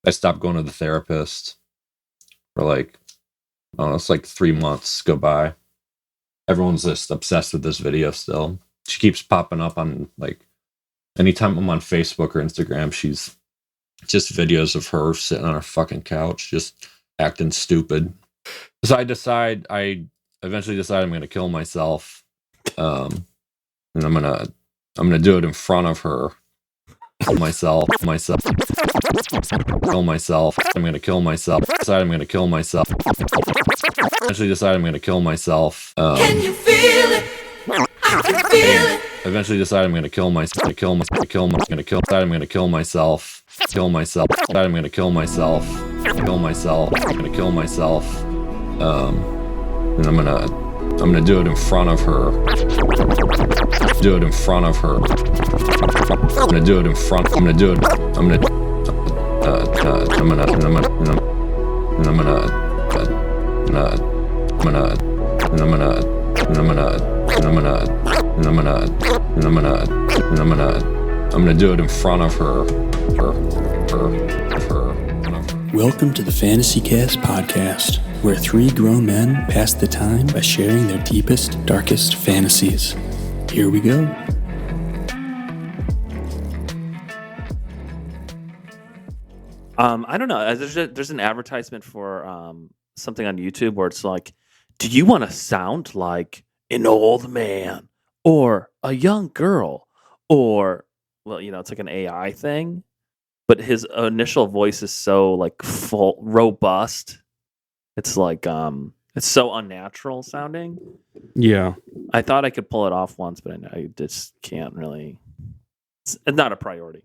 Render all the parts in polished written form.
I stopped going to the therapist for like, I don't know, it's like 3 months go by. Everyone's just obsessed with this video still. She keeps popping up on like, anytime I'm on Facebook or Instagram, she's just videos of her sitting on her fucking couch, just acting stupid. So I eventually decide I'm going to kill myself. And I'm gonna do it in front of her. Kill myself. Kill myself. I'm gonna kill myself. Decide I'm gonna kill myself. Eventually decide I'm gonna kill myself. Can you feel it? I can feel it. Eventually decide I'm gonna kill myself. I'm gonna kill myself. Kill myself. Decide I'm gonna kill myself. Kill myself. I'm gonna kill myself. And I'm gonna do it in front of her. Do it in front of her. I'm gonna do it in front. I'm gonna do it. I'm gonna. I'm gonna do it in front of her. Welcome to the Fantasy Cast podcast, where three grown men pass the time by sharing their deepest, darkest fantasies. Here we go. I don't know. There's an advertisement for something on YouTube where it's like, do you want to sound like an old man or a young girl? Or, well, it's like an AI thing, but his initial voice is so like full, robust. It's like, it's so unnatural sounding. Yeah. I thought I could pull it off once, but I just can't really. It's not a priority.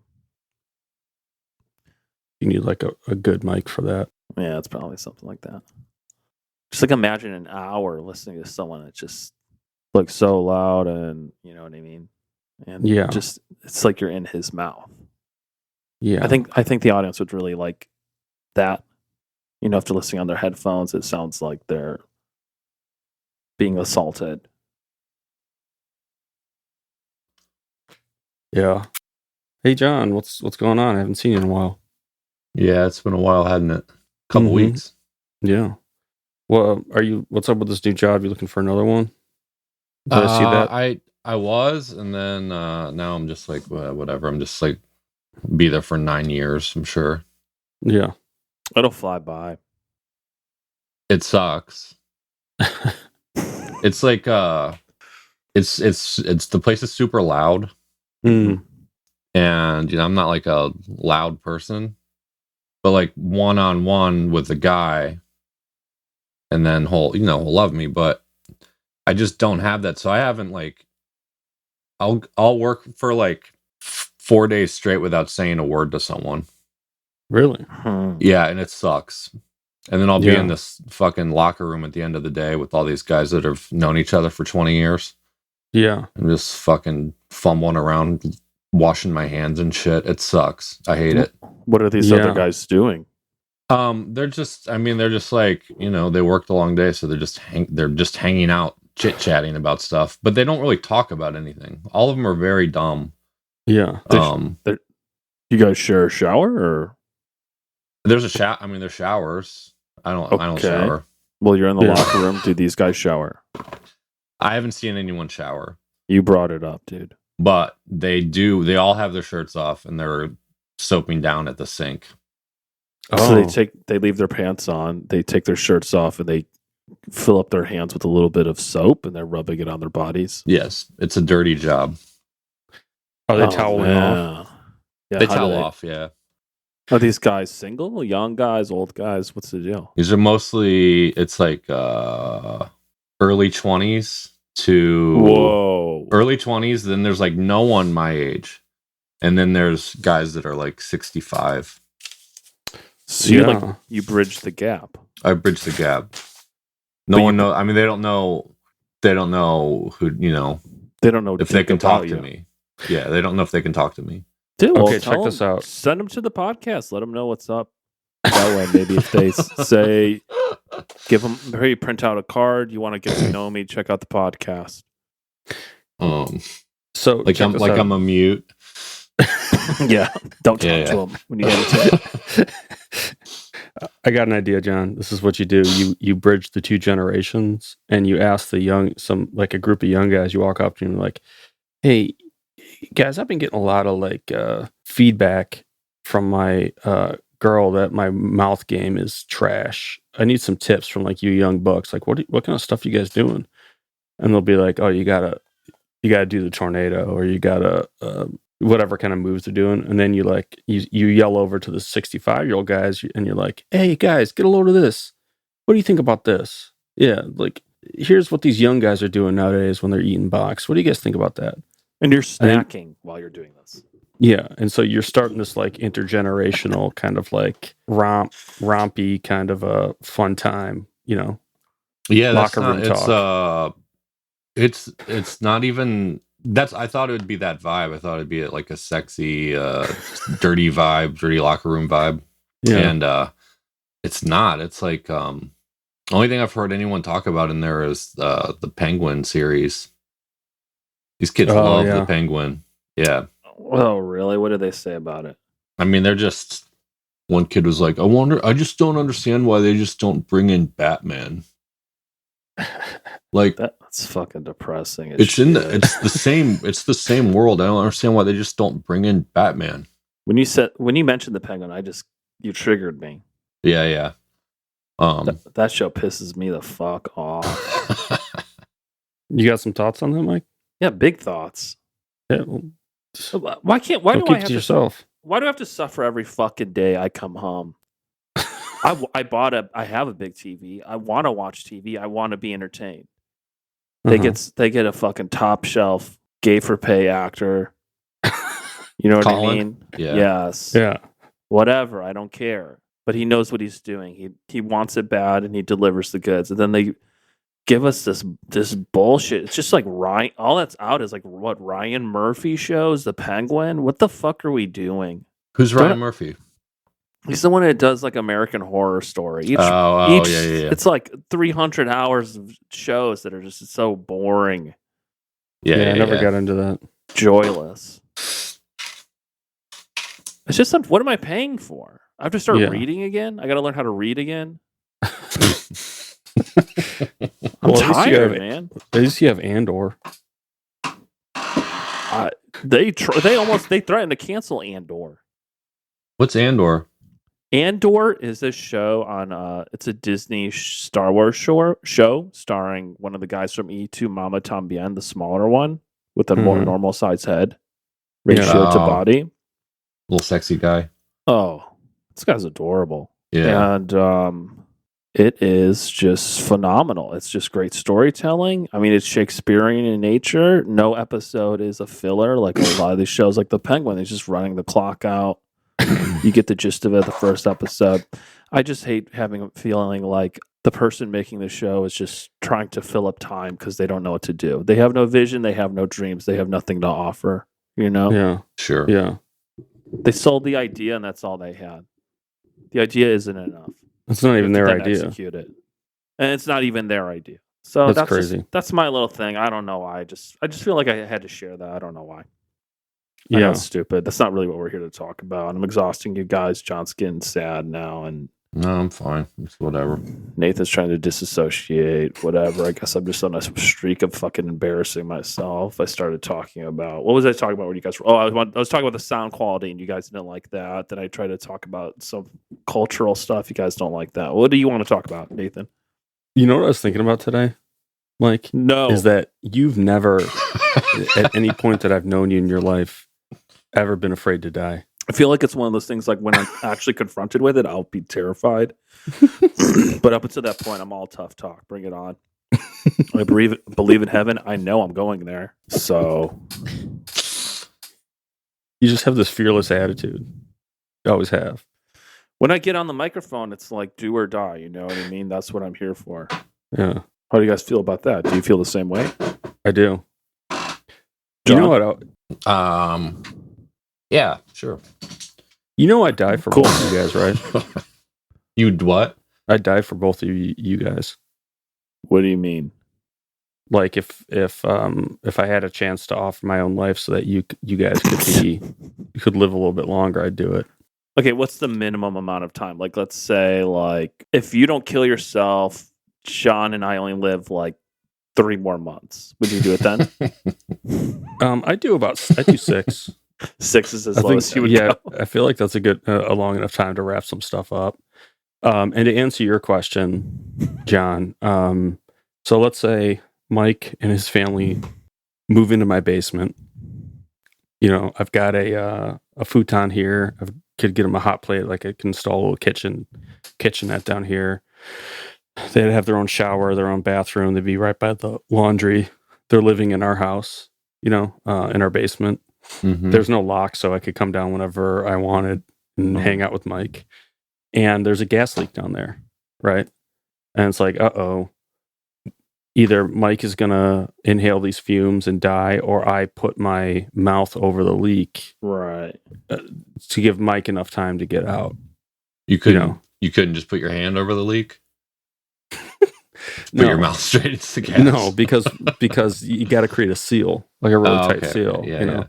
You need like a good mic for that. Yeah, it's probably something like that. Just like imagine an hour listening to someone that's just like so loud and you know what I mean? And yeah, just it's like you're in his mouth. Yeah. I think the audience would really like that. If they're listening on their headphones, it sounds like they're being assaulted. Yeah. Hey John, what's going on? I haven't seen you in a while. Yeah, it's been a while, hadn't it? Couple weeks. Yeah. Well, what's up with this new job? You looking for another one? Did I see that? I was, and then now I'm just like whatever. I'm just like be there for 9 years, I'm sure. Yeah. It'll fly by. It sucks. It's like it's the place is super loud. Mm. And I'm not like a loud person. But like one-on-one with the guy, and then he'll love me, but I just don't have that. So I haven't like, I'll work for like 4 days straight without saying a word to someone. Really? Yeah, and it sucks. And then I'll be in this fucking locker room at the end of the day with all these guys that have known each other for 20 years. Yeah. I'm just fucking fumbling around, washing my hands and shit. It sucks. I hate it. What are these other guys doing? They're just like, they worked a long day, so they're just hanging out, chit-chatting about stuff, but they don't really talk about anything. All of them are very dumb. Yeah. You guys share a shower or? There's a shower. I mean, there's showers. I don't shower. Well, you're in the locker room. Do these guys shower? I haven't seen anyone shower. You brought it up, dude. But they do. They all have their shirts off and they're soaping down at the sink. Oh. So they leave their pants on, they take their shirts off, and they fill up their hands with a little bit of soap, and they're rubbing it on their bodies. Yes, it's a dirty job. Are they toweling off? Yeah, they towel off, yeah. Are these guys single, young guys, old guys? What's the deal? These are mostly, it's like early 20s to early 20s. Then there's like no one my age. And then there's guys that are like 65. So you bridge the gap. I bridge the gap. No one knows. I mean, they don't know who, They don't know if they can talk to me. Yeah, they don't know if they can talk to me. Dude, okay, check this out. Send them to the podcast. Let them know what's up. That way, maybe if they say, maybe print out a card. You want to get to know me? Check out the podcast. So like I'm a mute. Yeah, don't talk to them when you get into it. I got an idea, John. This is what you do. You bridge the two generations, and you ask a group of young guys. You walk up to them like, "Hey, guys, I've been getting a lot of feedback from my girl that my mouth game is trash. I need some tips from you young bucks. Like, what kind of stuff you guys doing?" And they'll be like, "Oh, you gotta do the tornado, or you gotta whatever kind of moves they're doing." And then you yell over to the 65-year-old guys, and you're like, "Hey guys, get a load of this. What do you think about this? Yeah, here's what these young guys are doing nowadays when they're eating box. What do you guys think about that?" And you're snacking while you're doing this. Yeah, and so you're starting this intergenerational kind of rompy kind of a fun time, Yeah, locker room talk. It's not even I thought it would be that vibe. I thought it'd be like a sexy, dirty vibe, dirty locker room vibe. Yeah. And it's not. It's only thing I've heard anyone talk about in there is the Penguin series. These kids love the Penguin. Yeah. Oh, really? What did they say about it? I mean, they're just. One kid was like, I just don't understand why they just don't bring in Batman. That's fucking depressing. It's the same world. I don't understand why they just don't bring in Batman. When you mentioned the Penguin, you triggered me. Yeah. That show pisses me the fuck off. You got some thoughts on that, Mike? Yeah, big thoughts. Yeah. Well, why do I have to yourself? Why do I have to suffer every fucking day I come home? I have a big TV. I want to watch TV. I want to be entertained. They get a fucking top shelf gay for pay actor. You know what I mean? Yeah. Yes. Yeah. Whatever. I don't care. But he knows what he's doing. He wants it bad and he delivers the goods. And then they give us this bullshit. It's just like Ryan. All that's out is what Ryan Murphy shows, The Penguin. What the fuck are we doing? Who's Ryan Murphy? He's the one that does American Horror Story. Yeah. It's 300 hours of shows that are just so boring. Yeah, I never got into that. Joyless. It's just what am I paying for? I have to start reading again? I got to learn how to read again? I'm tired, man. At least you have Andor. They threatened to cancel Andor. What's Andor? Andor is a show on it's a Disney Star Wars show starring one of the guys from E2 Mama Tambien, the smaller one with a more normal size head ratio to body. Little sexy guy. Oh, this guy's adorable. Yeah. And it is just phenomenal. It's just great storytelling. I mean, it's Shakespearean in nature. No episode is a filler like a lot of these shows like The Penguin. It's just running the clock out. You get the gist of it the first episode. I just hate feeling like the person making the show is just trying to fill up time because they don't know what to do. They have no vision. They have no dreams. They have nothing to offer. You know? Yeah. Sure. Yeah. They sold the idea and that's all they had. The idea isn't enough. It's not even their idea. Execute it. And it's not even their idea. So that's crazy. That's my little thing. I don't know why. I just feel like I had to share that. I don't know why. I know it's stupid. That's not really what we're here to talk about. I'm exhausting you guys. John's getting sad now, and no, I'm fine. It's whatever. Nathan's trying to disassociate. Whatever. I guess I'm just on a streak of fucking embarrassing myself. I started talking about what was I talking about when you guys were? I was talking about the sound quality, and you guys didn't like that. Then I tried to talk about some cultural stuff. You guys don't like that. What do you want to talk about, Nathan? You know what I was thinking about today, Mike? No, is that you've never, at any point that I've known you in your life, ever been afraid to die. I feel like it's one of those things like when I'm actually confronted with it, I'll be terrified. But up until that point, I'm all tough talk. Bring it on. I believe in heaven. I know I'm going there. So you just have this fearless attitude. You always have. When I get on the microphone, it's like do or die. You know what I mean? That's what I'm here for. Yeah. How do you guys feel about that? Do you feel the same way? I do. John? You know what? Yeah, sure. You know I'd die for both of you guys, right? You'd what? I'd die for both of you guys. What do you mean? Like if I had a chance to offer my own life so that you guys could live a little bit longer, I'd do it. Okay, what's the minimum amount of time? Like, let's say, like, if you don't kill yourself, Sean and I only live like 3 more months. Would you do it then? I do 6. 6 is as I low think, as you would yeah, go. I feel like that's a long enough time to wrap some stuff up. And to answer your question, John, so let's say Mike and his family move into my basement. You know, I've got a futon here. I could get them a hot plate, like I can install a little kitchenette down here. They'd have their own shower, their own bathroom. They'd be right by the laundry. They're living in our house, in our basement. Mhm. There's no lock, so I could come down whenever I wanted and hang out with Mike. And there's a gas leak down there, right? And it's like, uh-oh. Either Mike is going to inhale these fumes and die, or I put my mouth over the leak Right. to give Mike enough time to get out. You couldn't just put your hand over the leak? Put your mouth straight into the gas? No, because you got to create a seal, like a really tight seal. Okay. Yeah,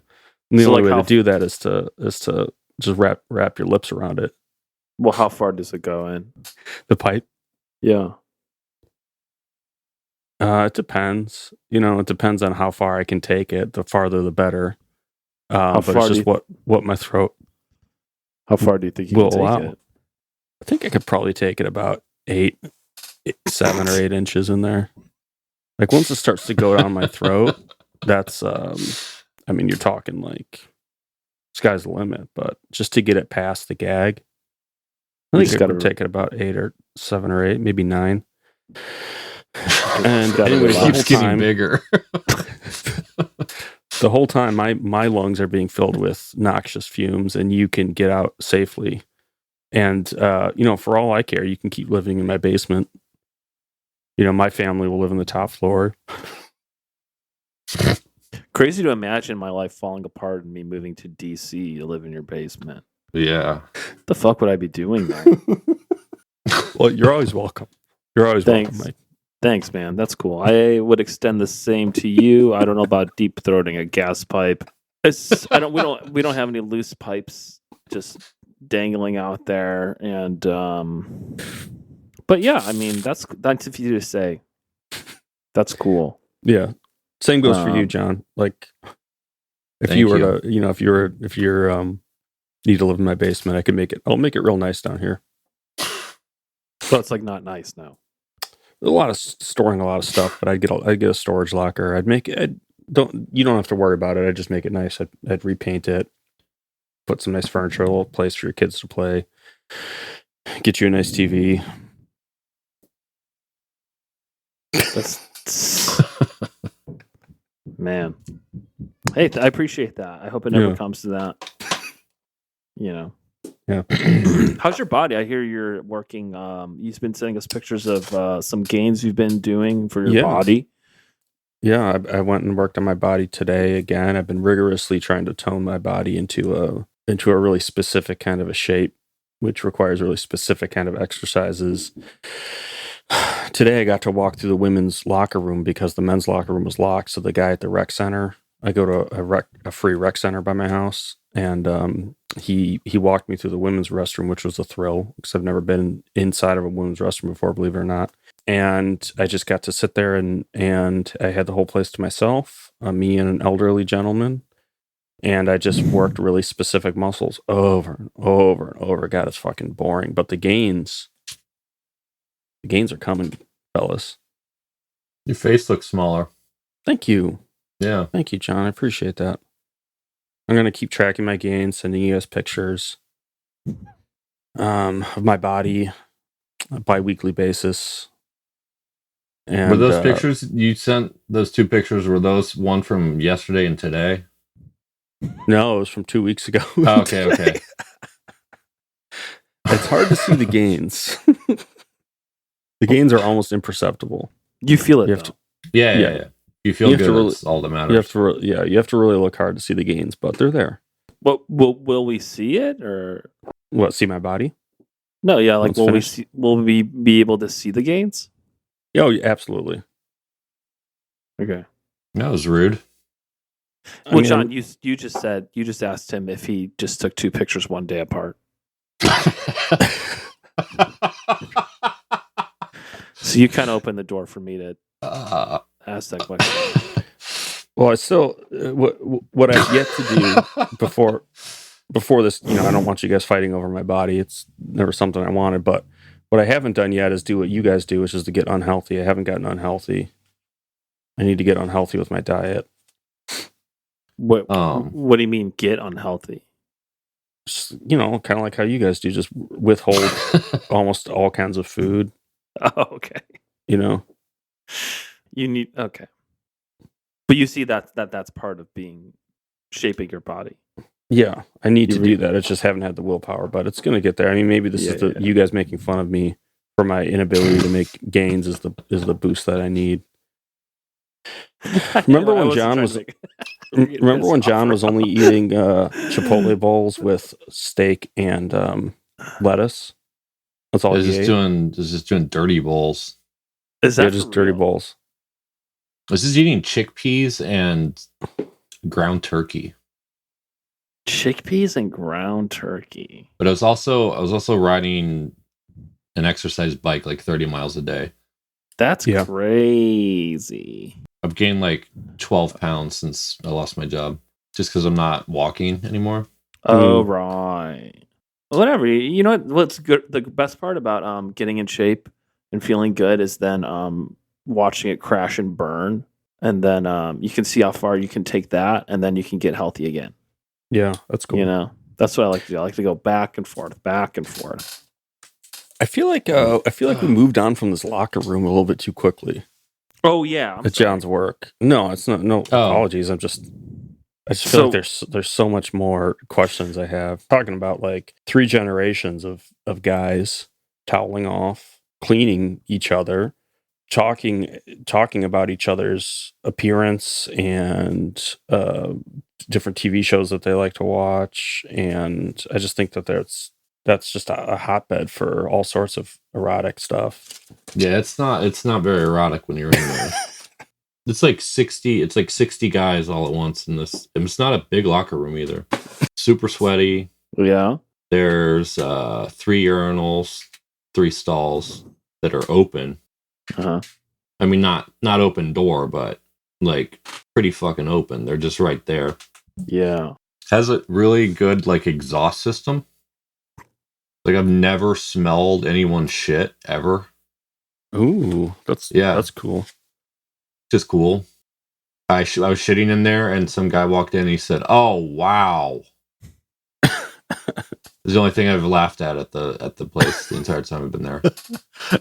And the So, only like, way how- to do that is to just wrap your lips around it. Well, how far does it go in? The pipe. Yeah. It depends. It depends on how far I can take it. The farther, the better. But far it's do just you- what my throat How far do you think you will can take allow. it? I think I could probably take it about 7 or 8 inches in there. Like once it starts to go down my throat, that's you're talking like sky's the limit. But just to get it past the gag, I think I could take it about 8 or 7 or 8, maybe 9. And gotta anyways, It the keeps whole getting time, bigger. the whole time my lungs are being filled with noxious fumes, and you can get out safely. And for all I care, you can keep living in my basement. My family will live on the top floor. Crazy to imagine my life falling apart and me moving to DC to live in your basement. Yeah. What the fuck would I be doing there? Well, you're always welcome. You're always welcome, Thanks. Mike. Thanks, man. That's cool. I would extend the same to you. I don't know about deep throating a gas pipe. We don't have any loose pipes just dangling out there. And but yeah, I mean that's if you to say. That's cool. Yeah. Same goes for you, John. Like if you were to, if you're need to live in my basement, I'll make it real nice down here. So it's like not nice now. Storing a lot of stuff, but I'd get a storage locker. You don't have to worry about it. I'd just make it nice. I'd repaint it, put some nice furniture, a little place for your kids to play, get you a nice TV. Man. Hey, I appreciate that. I hope it never comes to that. Yeah. How's your body? I hear you're working. You've been sending us pictures of some gains you've been doing for your body. Yeah, I went and worked on my body today again. I've been rigorously trying to tone my body into a really specific kind of a shape, which requires really specific kind of exercises. Today I got to walk through the women's locker room because the men's locker room was locked. So the guy at the rec center, I go to a free rec center by my house, and he walked me through the women's restroom, which was a thrill because I've never been inside of a women's restroom before, believe it or not. And I just got to sit there and I had the whole place to myself, me and an elderly gentleman. And I just worked really specific muscles over and over and over. God, it's fucking boring. But the gains are coming, fellas. Your face looks smaller. Thank you. Yeah. Thank you, John. I appreciate that. I'm going to keep tracking my gains, sending you guys pictures of my body on a bi-weekly basis. And, were those pictures you sent? Those 2 pictures, were those one from yesterday and today? No, it was from 2 weeks ago. Oh, okay. It's hard to see the gains. The gains are almost imperceptible. You feel it. Yeah. You feel good. That's all that matters. You have to really look hard to see the gains, but they're there. Well, will we see it or what? See my body? No, yeah. Like, Once will we be able to see the gains? Oh, yeah, absolutely. Okay. That was rude. Well, John, you just asked him if he just took 2 pictures one day apart. So you kind of opened the door for me to ask that question. Well, I still what I've yet to do before this, I don't want you guys fighting over my body. It's never something I wanted, but what I haven't done yet is do what you guys do, which is to get unhealthy. I haven't gotten unhealthy. I need to get unhealthy with my diet. What do you mean get unhealthy? Just, kind of like how you guys do, just withhold almost all kinds of food. Oh, okay. You need okay. But you see that's part of shaping your body. Yeah, I need to do that. I just haven't had the willpower, but it's going to get there. I mean, maybe this is you guys making fun of me for my inability to make gains is the boost that I need. Remember when John was only eating Chipotle bowls with steak and lettuce? That's all he ate. Just doing dirty bowls. Is that just dirty bowls? This is eating chickpeas and ground turkey. Chickpeas and ground turkey. But I was also riding an exercise bike like 30 miles a day. That's crazy. I've gained like 12 pounds since I lost my job, just because I'm not walking anymore. Oh, right. Whatever. You know what's good? The best part about getting in shape and feeling good is then watching it crash and burn, and then you can see how far you can take that, and then you can get healthy again. Yeah, that's cool. That's what I like to do. I like to go back and forth, back and forth. I feel like we moved on from this locker room a little bit too quickly. Oh yeah, at John's work. No, it's not. No apologies. I just feel like there's so much more questions I have. Talking about like 3 generations of guys toweling off, cleaning each other, talking about each other's appearance and different TV shows that they like to watch, and I just think that that's just a hotbed for all sorts of erotic stuff. Yeah, it's not very erotic when you're in there. It's like 60 guys all at once in this. It's not a big locker room either. Super sweaty. Yeah. There's 3 urinals, 3 stalls that are open. Uh-huh. I mean, not open door, but like pretty fucking open. They're just right there. Yeah. Has a really good like exhaust system. Like I've never smelled anyone's shit ever. Ooh, that's cool. Just cool. I was shitting in there, and some guy walked in and he said, "Oh wow." It's the only thing I've laughed at the place the entire time I've been there.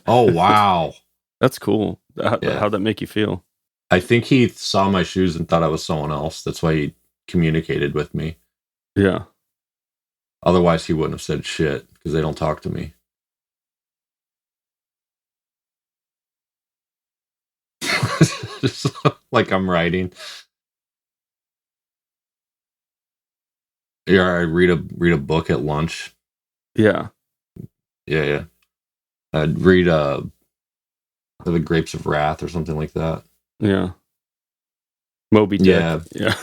Oh wow. That's cool. How'd that make you feel? I think he saw my shoes and thought I was someone else. That's why he communicated with me. Yeah. Otherwise, he wouldn't have said shit because they don't talk to me. Just like I'm writing. Yeah, I read a book at lunch. Yeah. Yeah. I'd read The Grapes of Wrath or something like that. Yeah. Moby Dick. Yeah.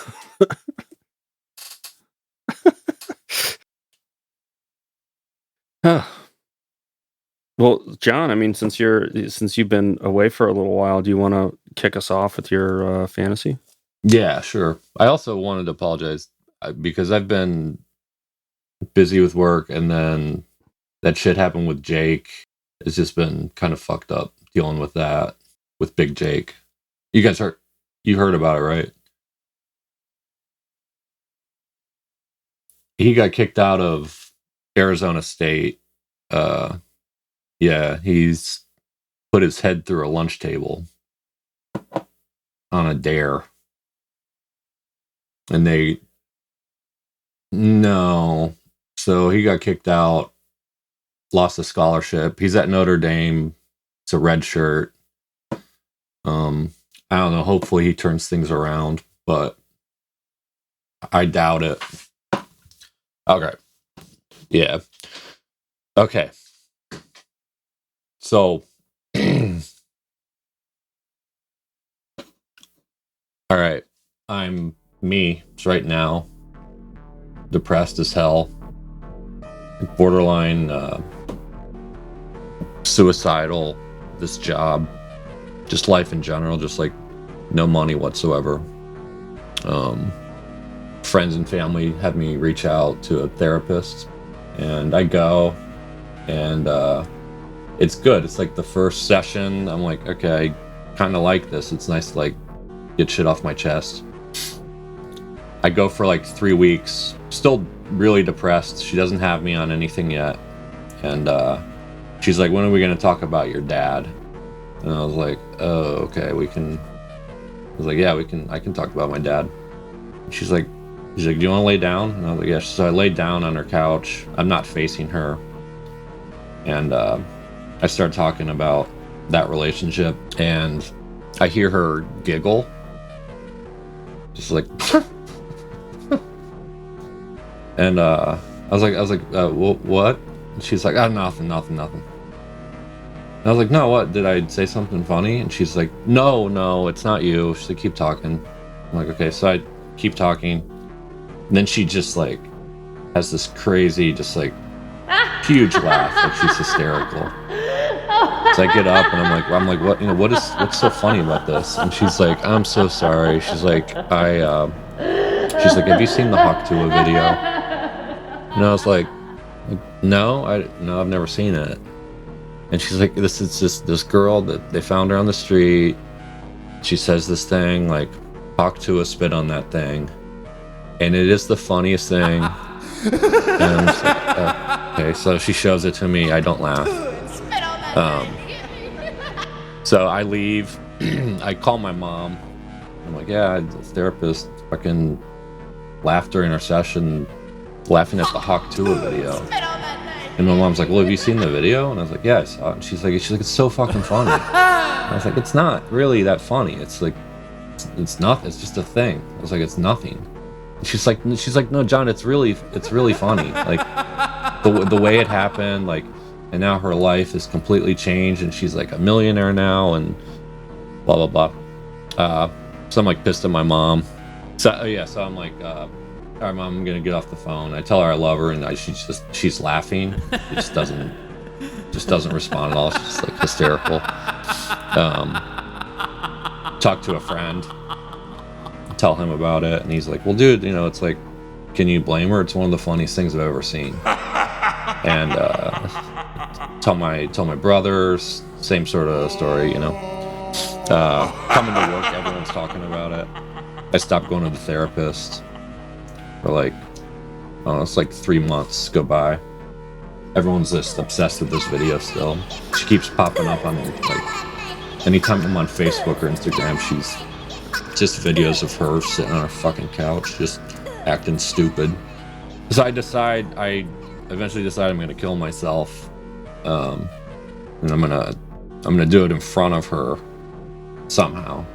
Well, John, I mean, since you've been away for a little while, do you want to kick us off with your fantasy? Yeah, sure. I also wanted to apologize because I've been busy with work, and then that shit happened with Jake. It's just been kind of fucked up dealing with that with Big Jake. You guys heard about it, right? He got kicked out of Arizona State. Yeah, he's put his head through a lunch table on a dare. And no. So he got kicked out, lost a scholarship. He's at Notre Dame. It's a red shirt. I don't know. Hopefully he turns things around, but I doubt it. Okay. Yeah. Okay. So, all right. I'm me right now, depressed as hell. borderline suicidal, this job, just life in general, just like no money whatsoever. Friends and family had me reach out to a therapist, and I go, and it's good. It's like the first session, I'm like, okay, I kind of like this. It's nice to like get shit off my chest. I go for like 3 weeks, still really depressed. She doesn't have me on anything yet. And she's like, when are we going to talk about your dad? And I was like, oh, okay, I was like, yeah, I can talk about my dad. And she's like, do you want to lay down? And I was like, yeah. So I laid down on her couch. I'm not facing her. And I started talking about that relationship, and I hear her giggle. Just like, and I was like, what? And she's like, oh, nothing. And I was like, no, what? Did I say something funny? And she's like, no, it's not you. She's like, keep talking. I'm like, okay. So I keep talking. And then she just like has this crazy, just like huge laugh. Like she's hysterical. So I get up and I'm like, what's so funny about this? And she's like, I'm so sorry. She's like, she's like, have you seen the Hawk Tuah video? And I was like, no, I've never seen it. And she's like, this is just this girl that they found her on the street. She says this thing like, Hawk Tuah spit on that thing, and it is the funniest thing. And I'm just like, okay, so she shows it to me. I don't laugh. So I leave. I call my mom. I'm like, yeah, the therapist fucking laughed during our session, laughing at the Hawk Tuah video. And my mom's like, well, have you seen the video? And I was like, yeah, I saw it. And she's like, it's so fucking funny. And I was like, it's not really that funny. It's like, it's nothing. It's just a thing. I was like, it's nothing. And she's like, no, John, it's really funny. Like the way it happened, like, and now her life is completely changed, and she's like a millionaire now, and blah blah blah. So I'm like pissed at my mom. So I'm like, all right, Mom, I'm gonna get off the phone. I tell her I love her, and she's laughing. She just doesn't respond at all. She's just like hysterical. Talk to a friend, tell him about it, and he's like, well, dude, it's like, can you blame her? It's one of the funniest things I've ever seen. And tell my brothers, same sort of story, coming to work, everyone's talking about it. I stopped going to the therapist for like, it's like 3 months go by. Everyone's just obsessed with this video still. She keeps popping up on, like, anytime I'm on Facebook or Instagram, she's just videos of her sitting on her fucking couch, just acting stupid. So I eventually decide I'm gonna kill myself, and I'm gonna do it in front of her somehow.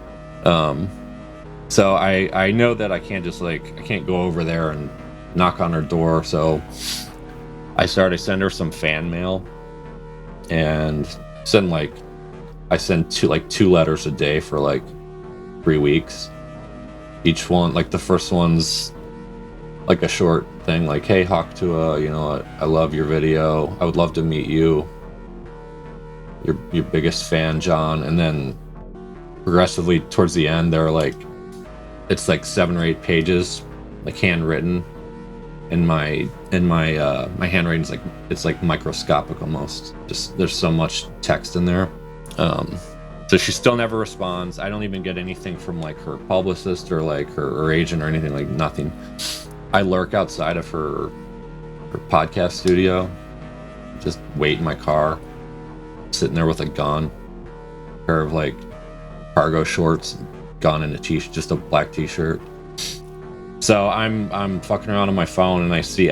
So I know that I can't go over there and knock on her door. So I send her some fan mail, and I send two letters a day for like 3 weeks. Each one, like the first one's like a short thing, like, hey, Hawk Tuah, I love your video. I would love to meet you. Your biggest fan, John. And then progressively towards the end, they're like, it's like 7 or 8 pages, like handwritten. And my handwriting's like, it's like microscopic almost. Just there's so much text in there. So she still never responds. I don't even get anything from like her publicist or like her agent or anything, like nothing. I lurk outside of her podcast studio, just wait in my car, sitting there with a gun, pair of like cargo shorts, gun, and just a black t-shirt. So I'm fucking around on my phone, and I see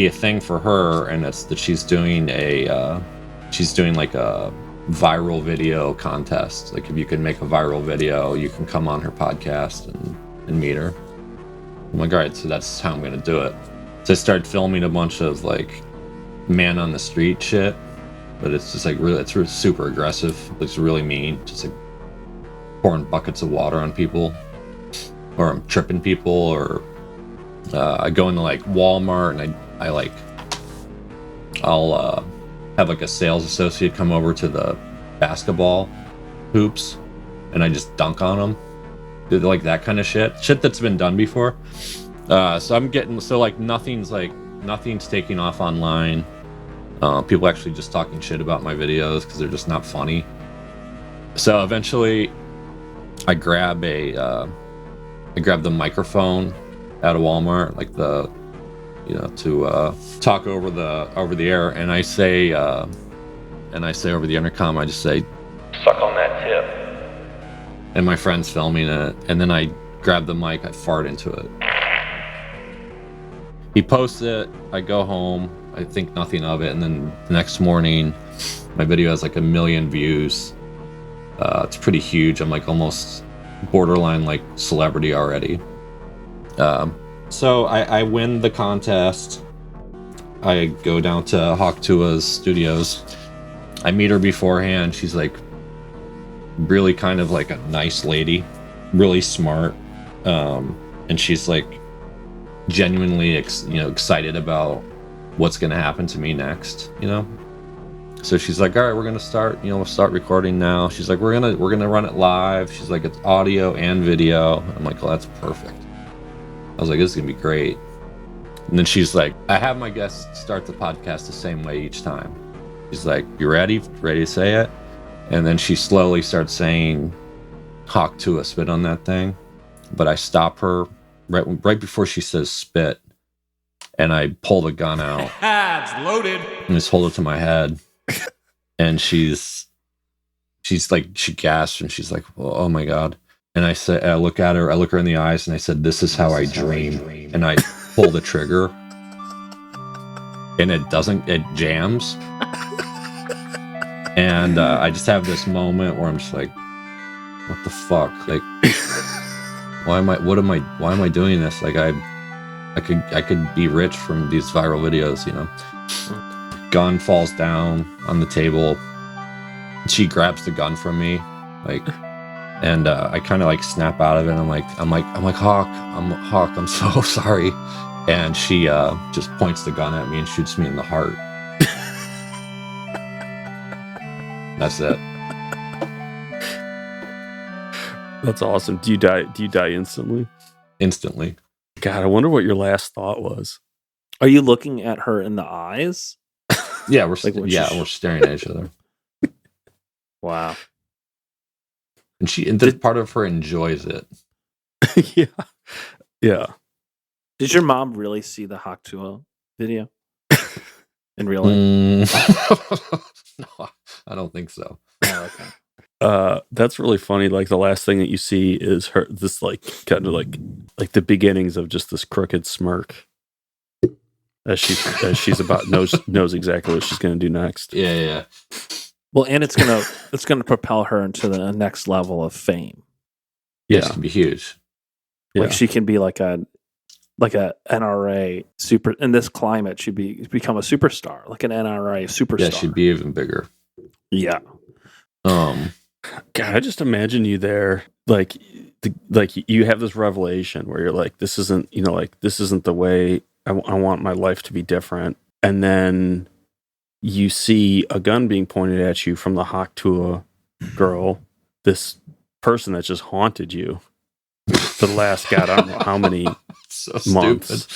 a thing for her, and it's that she's doing like a viral video contest. Like, if you can make a viral video, you can come on her podcast and meet her. I'm like, all right, so that's how I'm gonna do it. So I started filming a bunch of like man on the street shit, but it's just like it's really super aggressive. It's really mean, just like pouring buckets of water on people, or I'm tripping people, or I go into like Walmart and I like I'll have like a sales associate come over to the basketball hoops, and I just dunk on them. Like that kind of shit that's been done before. So I'm getting like nothing's taking off online. People actually just talking shit about my videos because they're just not funny. So eventually I grab the microphone out of Walmart, like to talk over the air, and I say over the intercom, I just say, "Suck on that tip." And my friend's filming it, and then I grab the mic, I fart into it. He posts it, I go home, I think nothing of it, and then the next morning, my video has like 1 million views. It's pretty huge. I'm like almost borderline like celebrity already. So I win the contest. I go down to Hawk Tuah's studios. I meet her beforehand. She's like really kind of like a nice lady, really smart, and she's like genuinely excited about what's going to happen to me next, so she's like, all right, we're going to start, we'll start recording now. She's like, we're going to run it live. She's like, it's audio and video. I'm like, well, that's perfect. I was like, this is going to be great. And then she's like, I have my guests start the podcast the same way each time. She's like, you ready to say it? And then she slowly starts saying Hawk Tuah, spit on that thing. But I stop her right before she says spit. And I pull the gun out. It's loaded. And just hold it to my head. And she's like, she gasps and she's like, well, oh my God. And I look her in the eyes and I said, this is how I dream. And I pull the trigger. And it jams. And I just have this moment where I'm just like, what the fuck? Like, why am I doing this? Like I could be rich from these viral videos, Gun falls down on the table. She grabs the gun from me, and I kind of like snap out of it. And I'm like, Hawk, I'm so sorry. And she just points the gun at me and shoots me in the heart. That's it. That's awesome. Do you die instantly? Instantly. God, I wonder what your last thought was. Are you looking at her in the eyes? Yeah, we're staring at each other. Wow. And this part of her enjoys it. Yeah. Did your mom really see the Hawk Tuah video in real life? No, I don't think so. Oh, okay. That's really funny. Like the last thing that you see is her, this like kind of like the beginnings of just this crooked smirk as she's about knows exactly what she's going to do next. Yeah. Well, and it's gonna propel her into the next level of fame. Yeah, it's gonna be huge. Like she can be like a NRA super in this climate. She'd become a superstar, like an NRA superstar. Yeah, she'd be even bigger. Yeah. God, I just imagine you there, like you have this revelation where you're like, this isn't the way I want my life to be different, and then you see a gun being pointed at you from the Hawk Tuah girl, this person that just haunted you for the last, God, I don't know how many months, stupid.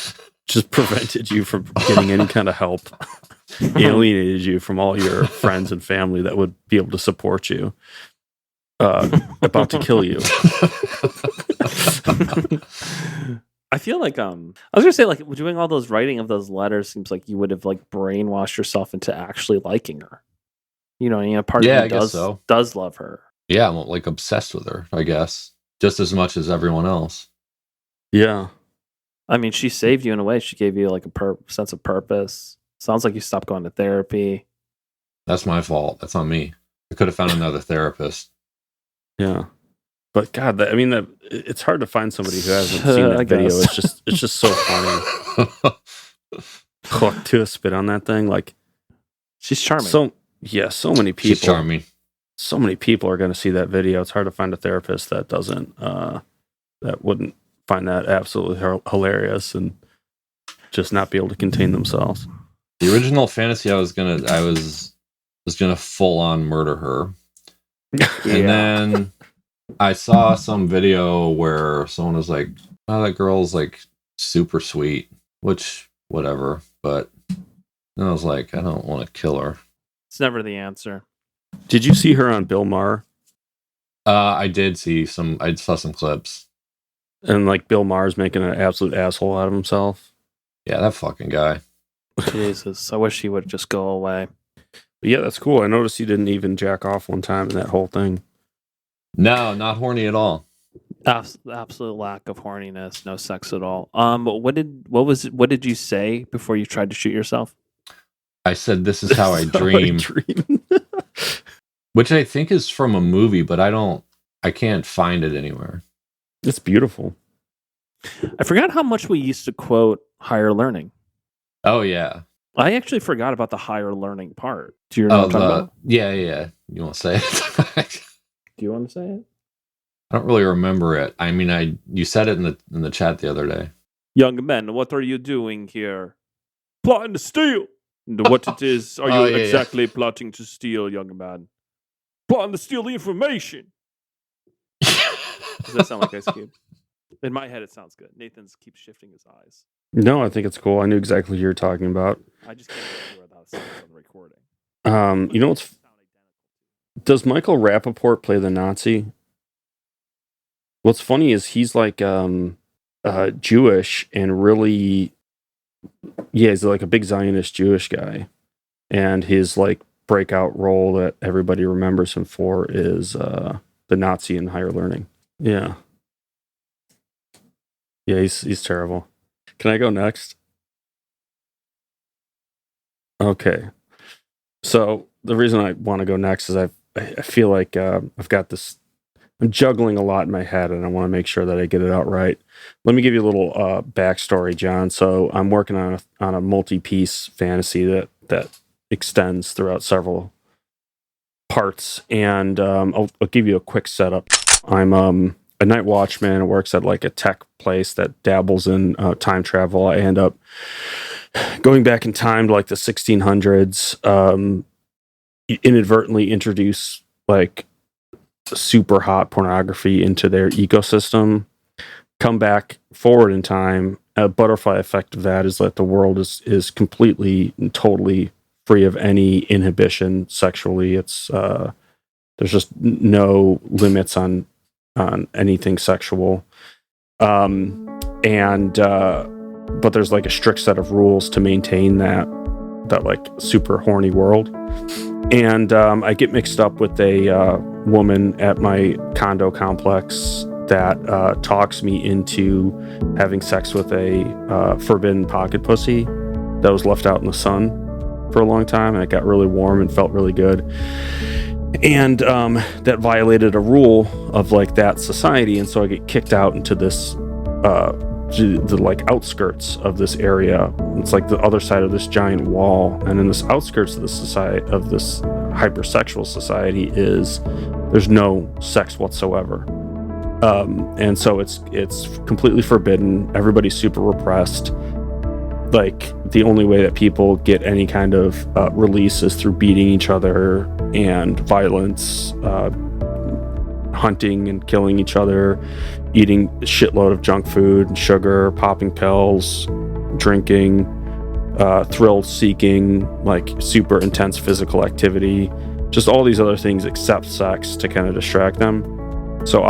Just prevented you from getting any kind of help, alienated you from all your friends and family that would be able to support you, about to kill you. I feel like I was gonna say, like, doing all those writing of those letters seems like you would have like brainwashed yourself into actually liking her. Part of you does love her. Yeah, I'm like obsessed with her, I guess, just as much as everyone else. Yeah, I mean, she saved you in a way. She gave you like a sense of purpose. Sounds like you stopped going to therapy. That's my fault. That's on me. I could have found another therapist. Yeah. But God, it's hard to find somebody who hasn't seen that video. It's just so funny. Hawk Tuah spit on that thing, like she's charming. So many people. She's charming. So many people are going to see that video. It's hard to find a therapist that doesn't, that wouldn't find that absolutely hilarious and just not be able to contain themselves. The original fantasy I was gonna full on murder her. And then I saw some video where someone was like, "Oh, that girl's like super sweet," which whatever. But then I was like, I don't want to kill her. It's never the answer. Did you see her on Bill Maher? I did see some. I saw some clips. And like Bill Maher's making an absolute asshole out of himself. Yeah, that fucking guy. Jesus, I wish he would just go away. But yeah, that's cool. I noticed he didn't even jack off one time in that whole thing. No, not horny at all. Absolute lack of horniness, no sex at all. What did you say before you tried to shoot yourself? I said, "This is how I dream," which I think is from a movie, but I can't find it anywhere. It's beautiful. I forgot how much we used to quote higher learning. Oh yeah. I actually forgot about the higher learning part. Do you know what I'm talking about? Yeah. You want to say it? Do you want to say it? I don't really remember it. I mean, you said it in the chat the other day. Young men, what are you doing here? Plotting to steal. What it is are you exactly plotting to steal, young man? Plotting to steal the information. Does that sound like Ice Cube? In my head, it sounds good. Nathan's keeps shifting his eyes. No, I think it's cool. I knew exactly what you were talking about. I just can't hear without sounds on the recording. You know what's... Does Michael Rappaport play the Nazi? What's funny is he's like Jewish and really... Yeah, he's like a big Zionist Jewish guy. And his like breakout role that everybody remembers him for is the Nazi in Higher Learning. Yeah. Yeah, he's terrible. Can I go next? Okay. So the reason I want to go next is I feel like I've got this. I'm juggling a lot in my head, and I want to make sure that I get it out right. Let me give you a little backstory, John. So I'm working on a multi-piece fantasy that extends throughout several parts, and I'll give you a quick setup. I'm a night watchman who works at like a tech place that dabbles in time travel. I end up going back in time to like the 1600s, inadvertently introduce like super hot pornography into their ecosystem, come back forward in time. A butterfly effect of that is that the world is completely and totally free of any inhibition sexually. It's there's just no limits on anything sexual. But there's like a strict set of rules to maintain that like super horny world. And I get mixed up with a woman at my condo complex that talks me into having sex with a forbidden pocket pussy that was left out in the sun for a long time, and it got really warm and felt really good. And that violated a rule of like that society, and so I get kicked out into this the like outskirts of this area. It's like the other side of this giant wall, and in this outskirts of this society, of this hypersexual society, there's no sex whatsoever. And so it's completely forbidden. Everybody's super repressed. Like the only way that people get any kind of release is through beating each other and violence, hunting and killing each other, eating a shitload of junk food and sugar, popping pills, drinking, thrill seeking, like super intense physical activity, just all these other things except sex to kind of distract them. So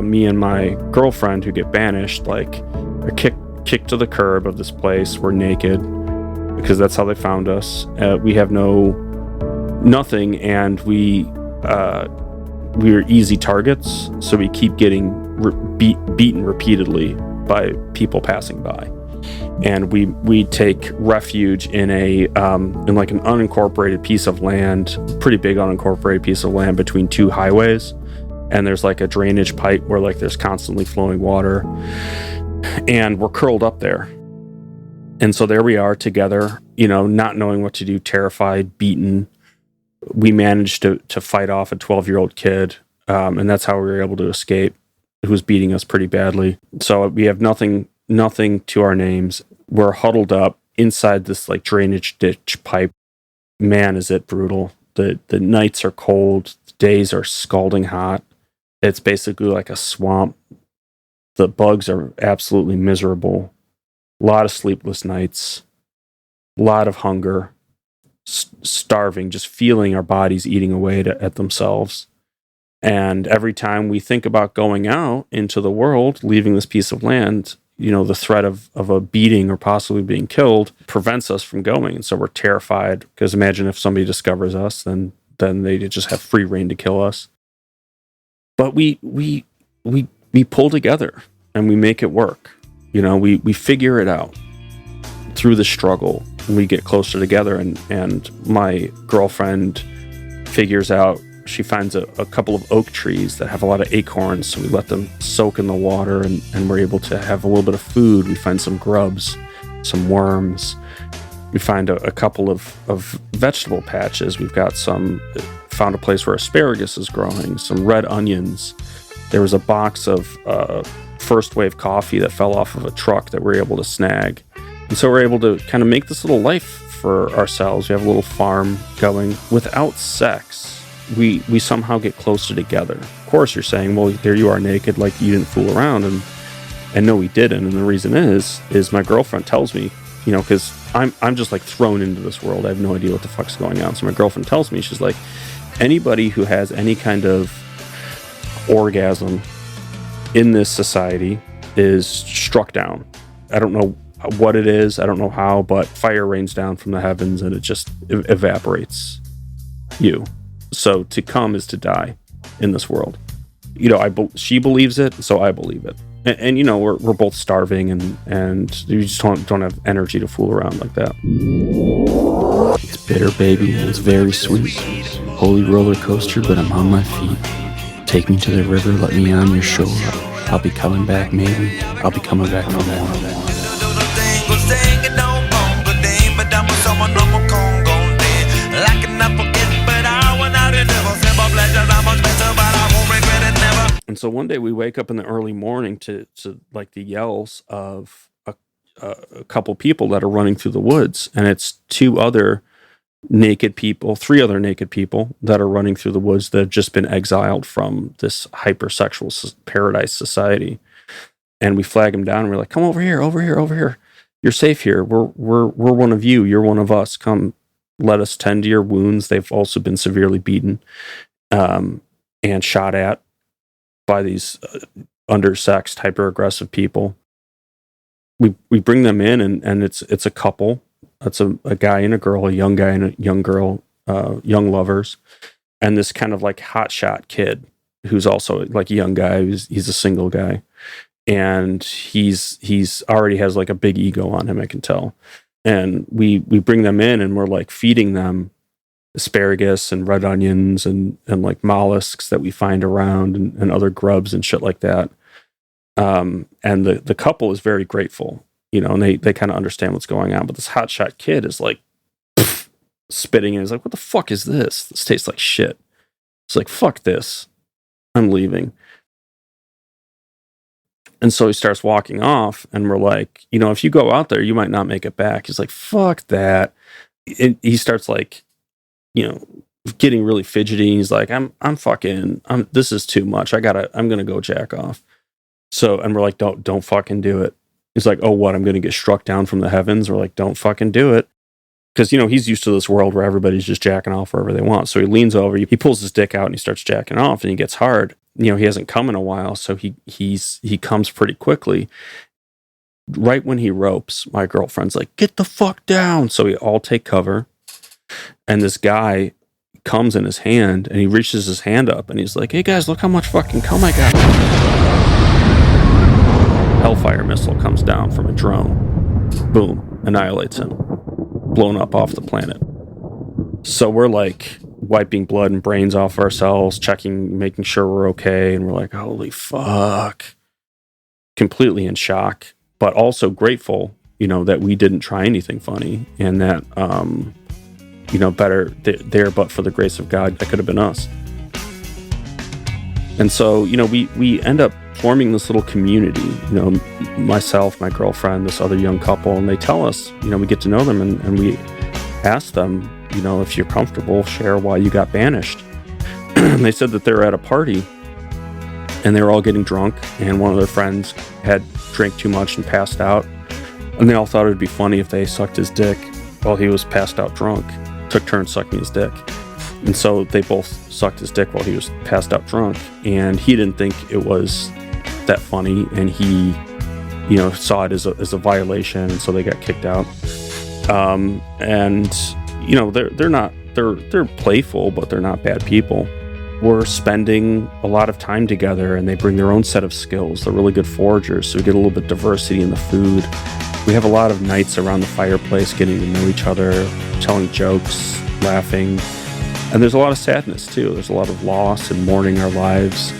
me and my girlfriend who get banished, like, are kicked to the curb of this place. We're naked because that's how they found us. We have nothing, and we're easy targets. So we keep getting beaten repeatedly by people passing by, and we take refuge in in like an unincorporated piece of land, pretty big unincorporated piece of land between two highways. And there's like a drainage pipe where like there's constantly flowing water, and we're curled up there. And so there we are together, not knowing what to do, terrified, beaten. We managed to fight off a 12-year-old kid, and that's how we were able to escape, who was beating us pretty badly. So we have nothing to our names. We're huddled up inside this like drainage ditch pipe. Man, is it brutal. The nights are cold, the days are scalding hot. It's basically like a swamp. The bugs are absolutely miserable. A lot of sleepless nights, a lot of hunger, starving, just feeling our bodies eating away at themselves. And every time we think about going out into the world, leaving this piece of land, the threat of a beating or possibly being killed prevents us from going. And so we're terrified, because imagine if somebody discovers us, then they just have free reign to kill us. But we pull together and we make it work. We figure it out through the struggle. We get closer together, and my girlfriend figures out, she finds a couple of oak trees that have a lot of acorns, so we let them soak in the water, and we're able to have a little bit of food. We find some grubs, some worms. We find a couple of vegetable patches. We've got found a place where asparagus is growing, some red onions. There was a box of first wave coffee that fell off of a truck that we were able to snag. And so we're able to kind of make this little life for ourselves. We have a little farm going without sex. We somehow get closer together. Of course, you're saying, well, there you are naked, like you didn't fool around. And no, we didn't. And the reason is my girlfriend tells me, because I'm just like thrown into this world. I have no idea what the fuck's going on. So my girlfriend tells me, she's like, anybody who has any kind of orgasm in this society is struck down. I don't know what it is. I don't know how, but fire rains down from the heavens and it just evaporates you. So to come is to die in this world. She believes it, so I believe it. And we're both starving, and you just don't have energy to fool around like that. It's bitter, baby, and it's very sweet. Holy roller coaster, but I'm on my feet. Take me to the river, let me on your shore. I'll be coming back, maybe. I'll be coming back for more. And so one day we wake up in the early morning to like the yells of a couple people that are running through the woods, and it's three other naked people that are running through the woods that have just been exiled from this hypersexual paradise society. And we flag them down, and we're like, come over here. You're safe here. We're one of you. You're one of us. Come, let us tend to your wounds. They've also been severely beaten and shot at by these undersexed, hyper-aggressive people. We bring them in, and it's a couple. It's a guy and a girl, a young guy and a young girl, young lovers, and this kind of like hotshot kid who's also like a young guy. He's a single guy, and he's already has like a big ego on him, I can tell. And we bring them in, and we're like feeding them asparagus and red onions and like mollusks that we find around, and other grubs and shit like that. And the couple is very grateful, and they kind of understand what's going on. But this hotshot kid is like spitting, and he's like, what the fuck is this? This tastes like shit. It's like, fuck this. I'm leaving. And so he starts walking off, and we're like, if you go out there, you might not make it back. He's like, fuck that. And he starts like, getting really fidgety. He's like, this is too much. I'm going to go jack off. So, and we're like, don't fucking do it. He's like, oh, what? I'm going to get struck down from the heavens. We're like, don't fucking do it. Because, he's used to this world where everybody's just jacking off wherever they want. So he leans over, he pulls his dick out, and he starts jacking off, and he gets hard. He hasn't come in a while, so he comes pretty quickly. Right when he ropes, my girlfriend's like, get the fuck down. So we all take cover, and this guy comes in his hand, and he reaches his hand up, and he's like, hey guys, look how much fucking cum I got. Hellfire missile comes down from a drone. Boom, annihilates him. Blown up off the planet. So we're like wiping blood and brains off ourselves, checking, making sure we're okay, and we're like, holy fuck. Completely in shock, but also grateful, that we didn't try anything funny, and that better there, but for the grace of God, that could have been us. And so, we end up forming this little community, myself, my girlfriend, this other young couple, and they tell us, we get to know them, and we ask them, if you're comfortable, share why you got banished. And they said that they were at a party and they were all getting drunk, and one of their friends had drank too much and passed out, and they all thought it would be funny if they sucked his dick while he was passed out drunk, took turns sucking his dick. And so they both sucked his dick while he was passed out drunk, and he didn't think it was that funny, and he saw it as a violation, and so they got kicked out. They're playful, but they're not bad people. We're spending a lot of time together, and they bring their own set of skills. They're really good foragers, so we get a little bit of diversity in the food. We have a lot of nights around the fireplace getting to know each other, telling jokes, laughing. And there's a lot of sadness too. There's a lot of loss and mourning our lives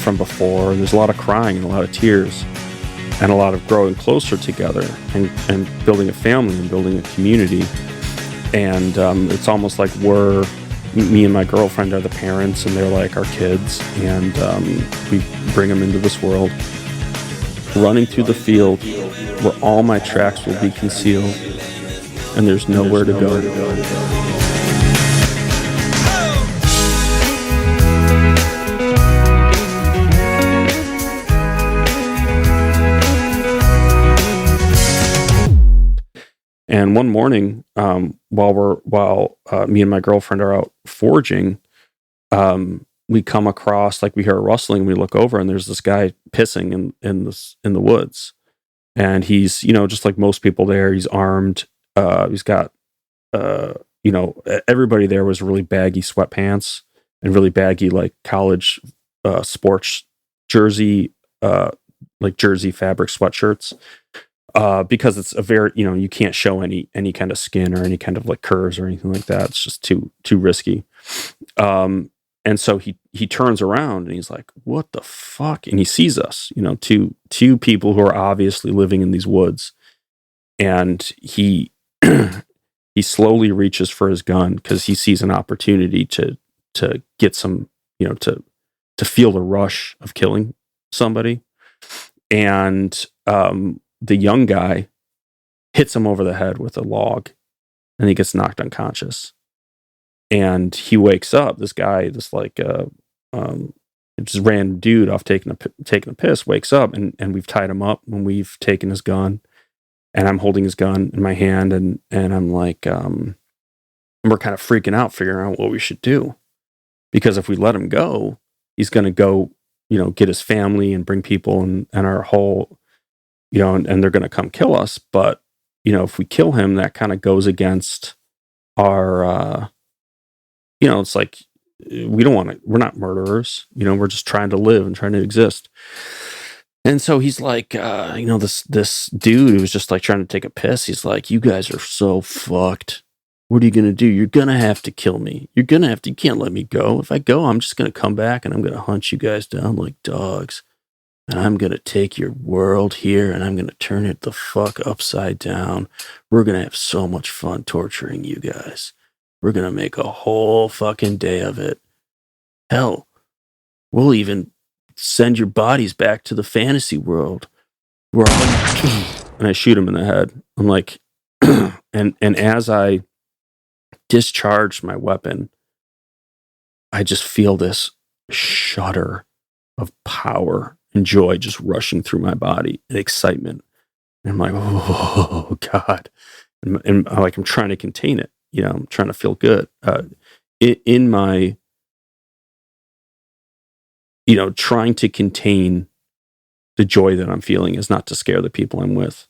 from before. There's a lot of crying and a lot of tears, and a lot of growing closer together and building a family and building a community. And it's almost like me and my girlfriend are the parents, and they're like our kids, and we bring them into this world. Running through the field where all my tracks will be concealed, and there's nowhere to go. And one morning, while me and my girlfriend are out foraging, we come across, we hear a rustling, and we look over, and there's this guy pissing in the woods, and he's just like most people there. He's armed. He's got everybody there was really baggy sweatpants and really baggy college sports jersey jersey fabric sweatshirts. Because it's a very, you can't show any kind of skin or any kind of curves or anything like that. It's just too risky. And so he turns around and he's like, "What the fuck?" And he sees us, two people who are obviously living in these woods. And he he slowly reaches for his gun because he sees an opportunity to get some, to feel the rush of killing somebody. And the young guy hits him over the head with a log, and he gets knocked unconscious. And he wakes up. This guy, just random dude off taking a piss, wakes up, and we've tied him up, and we've taken his gun, and I'm holding his gun in my hand, and I'm like, and we're kind of freaking out, figuring out what we should do, because if we let him go, he's going to go, get his family and bring people and our whole. And they're going to come kill us. But, if we kill him, that kind of goes against our, it's like, we don't want to, we're not murderers, we're just trying to live and trying to exist. And so he's like, this dude who was just trying to take a piss. He's like, "You guys are so fucked. What are you going to do? You're going to have to kill me. You can't let me go. If I go, I'm just going to come back and I'm going to hunt you guys down like dogs. And I'm going to take your world here and I'm going to turn it the fuck upside down. We're going to have so much fun torturing you guys. We're going to make a whole fucking day of it. Hell, we'll even send your bodies back to the fantasy world. And I shoot him in the head. I'm like, and as I discharge my weapon, I just feel this shudder of power and joy just rushing through my body, and excitement. And I'm like, "Oh God." And I'm trying to contain it. I'm trying to feel good. In my, trying to contain the joy that I'm feeling is not to scare the people I'm with.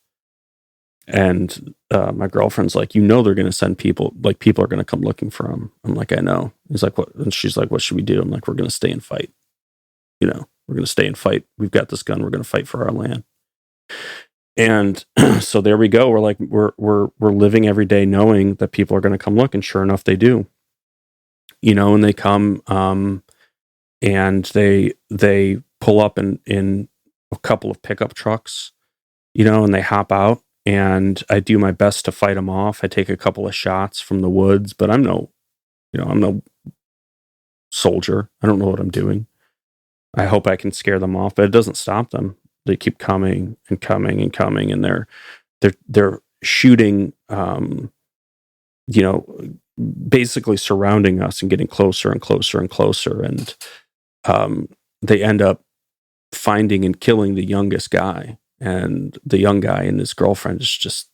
And my girlfriend's like, they're going to send people, people are going to come looking for him. I'm like, "I know." He's like, "What?" And she's like, "What should we do?" I'm like, "We're going to stay and fight. We're going to stay and fight. We've got this gun. We're going to fight for our land." And so there we go. We're like, we're living every day knowing that people are going to come look, and sure enough, they do. And they come, and they pull up in a couple of pickup trucks, and they hop out, and I do my best to fight them off. I take a couple of shots from the woods, but I'm no soldier. I don't know what I'm doing. I hope I can scare them off, but it doesn't stop them. They keep coming and coming and coming, and they're shooting, basically surrounding us and getting closer and closer and closer. And they end up finding and killing the youngest guy. And the young guy and his girlfriend is just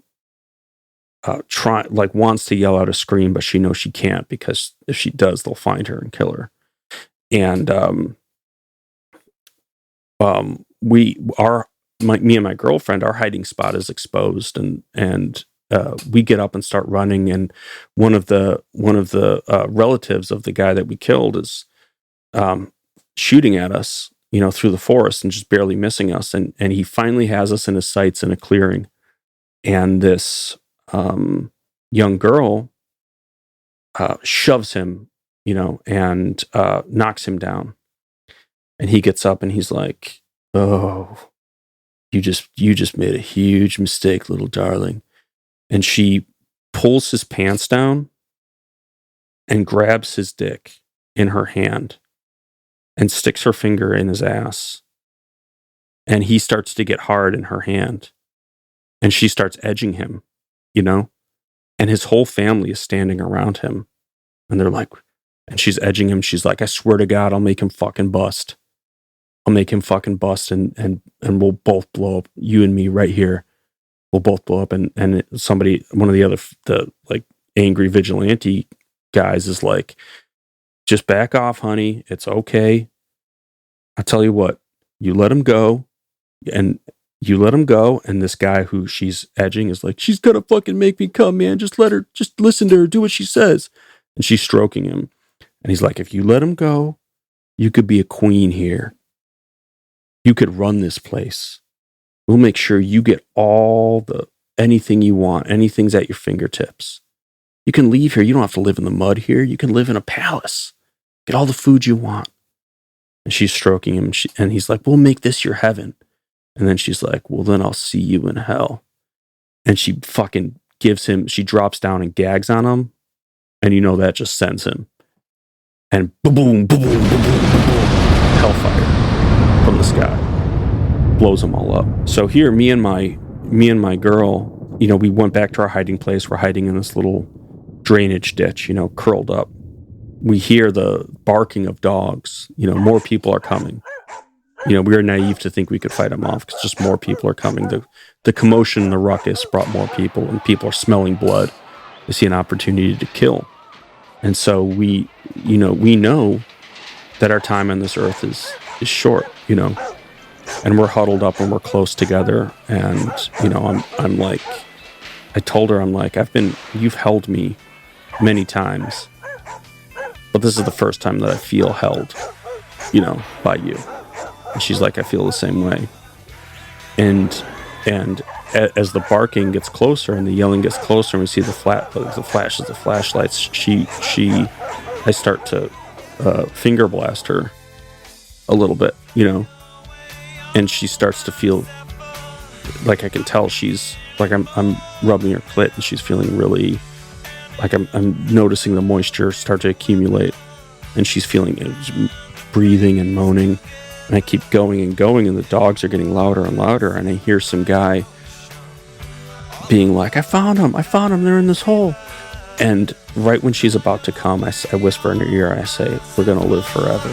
wants to yell out a scream, but she knows she can't, because if she does, they'll find her and kill her. And me and my girlfriend, our hiding spot is exposed, and we get up and start running, and one of the relatives of the guy that we killed is shooting at us, through the forest, and just barely missing us, and he finally has us in his sights in a clearing, and this young girl shoves him, and knocks him down, and he gets up and he's like, "Oh, you just made a huge mistake, little darling." And she pulls his pants down and grabs his dick in her hand and sticks her finger in his ass. And he starts to get hard in her hand. And she starts edging him, and his whole family is standing around him. And they're like, and she's edging him. She's like, "I swear to God, I'll make him fucking bust. I'll make him fucking bust, and we'll both blow up, you and me right here. We'll both blow up." And one of the angry vigilante guys is like, "Just back off, honey. It's okay. I tell you what, you let him go." And this guy who she's edging is like, "She's gonna fucking make me come, man. Just listen to her, do what she says." And she's stroking him. And he's like, "If you let him go, you could be a queen here. You could run this place. We'll make sure you get anything you want. Anything's at your fingertips. You can leave here. You don't have to live in the mud here. You can live in a palace. Get all the food you want." And she's stroking him, and he's like, "We'll make this your heaven." And then she's like, "Well, then I'll see you in hell." And she fucking she drops down and gags on him. And that just sends him. And boom, boom, boom, boom, boom, boom, boom, hellfire from the sky. Blows them all up. So here, me and my girl, we went back to our hiding place. We're hiding in this little drainage ditch, curled up. We hear the barking of dogs. More people are coming. We were naive to think we could fight them off, because just more people are coming. The commotion and the ruckus brought more people, and people are smelling blood. They see an opportunity to kill. And so we know that our time on this earth is short, and we're huddled up and we're close together. And, I'm like, I told her, I'm like, you've held me many times, but this is the first time that I feel held, by you. And she's like, "I feel the same way." And as the barking gets closer and the yelling gets closer, and we see the flashes, the flashlights, I start to finger blast her a little bit, and she starts to feel like, I can tell she's like, I'm rubbing her clit, and she's feeling really like, I'm noticing the moisture start to accumulate, and she's feeling it, breathing and moaning. And I keep going and going, and the dogs are getting louder and louder, and I hear some guy being like, I found them, they're in this hole." And right when she's about to come, I whisper in her ear, I say, "We're gonna live forever."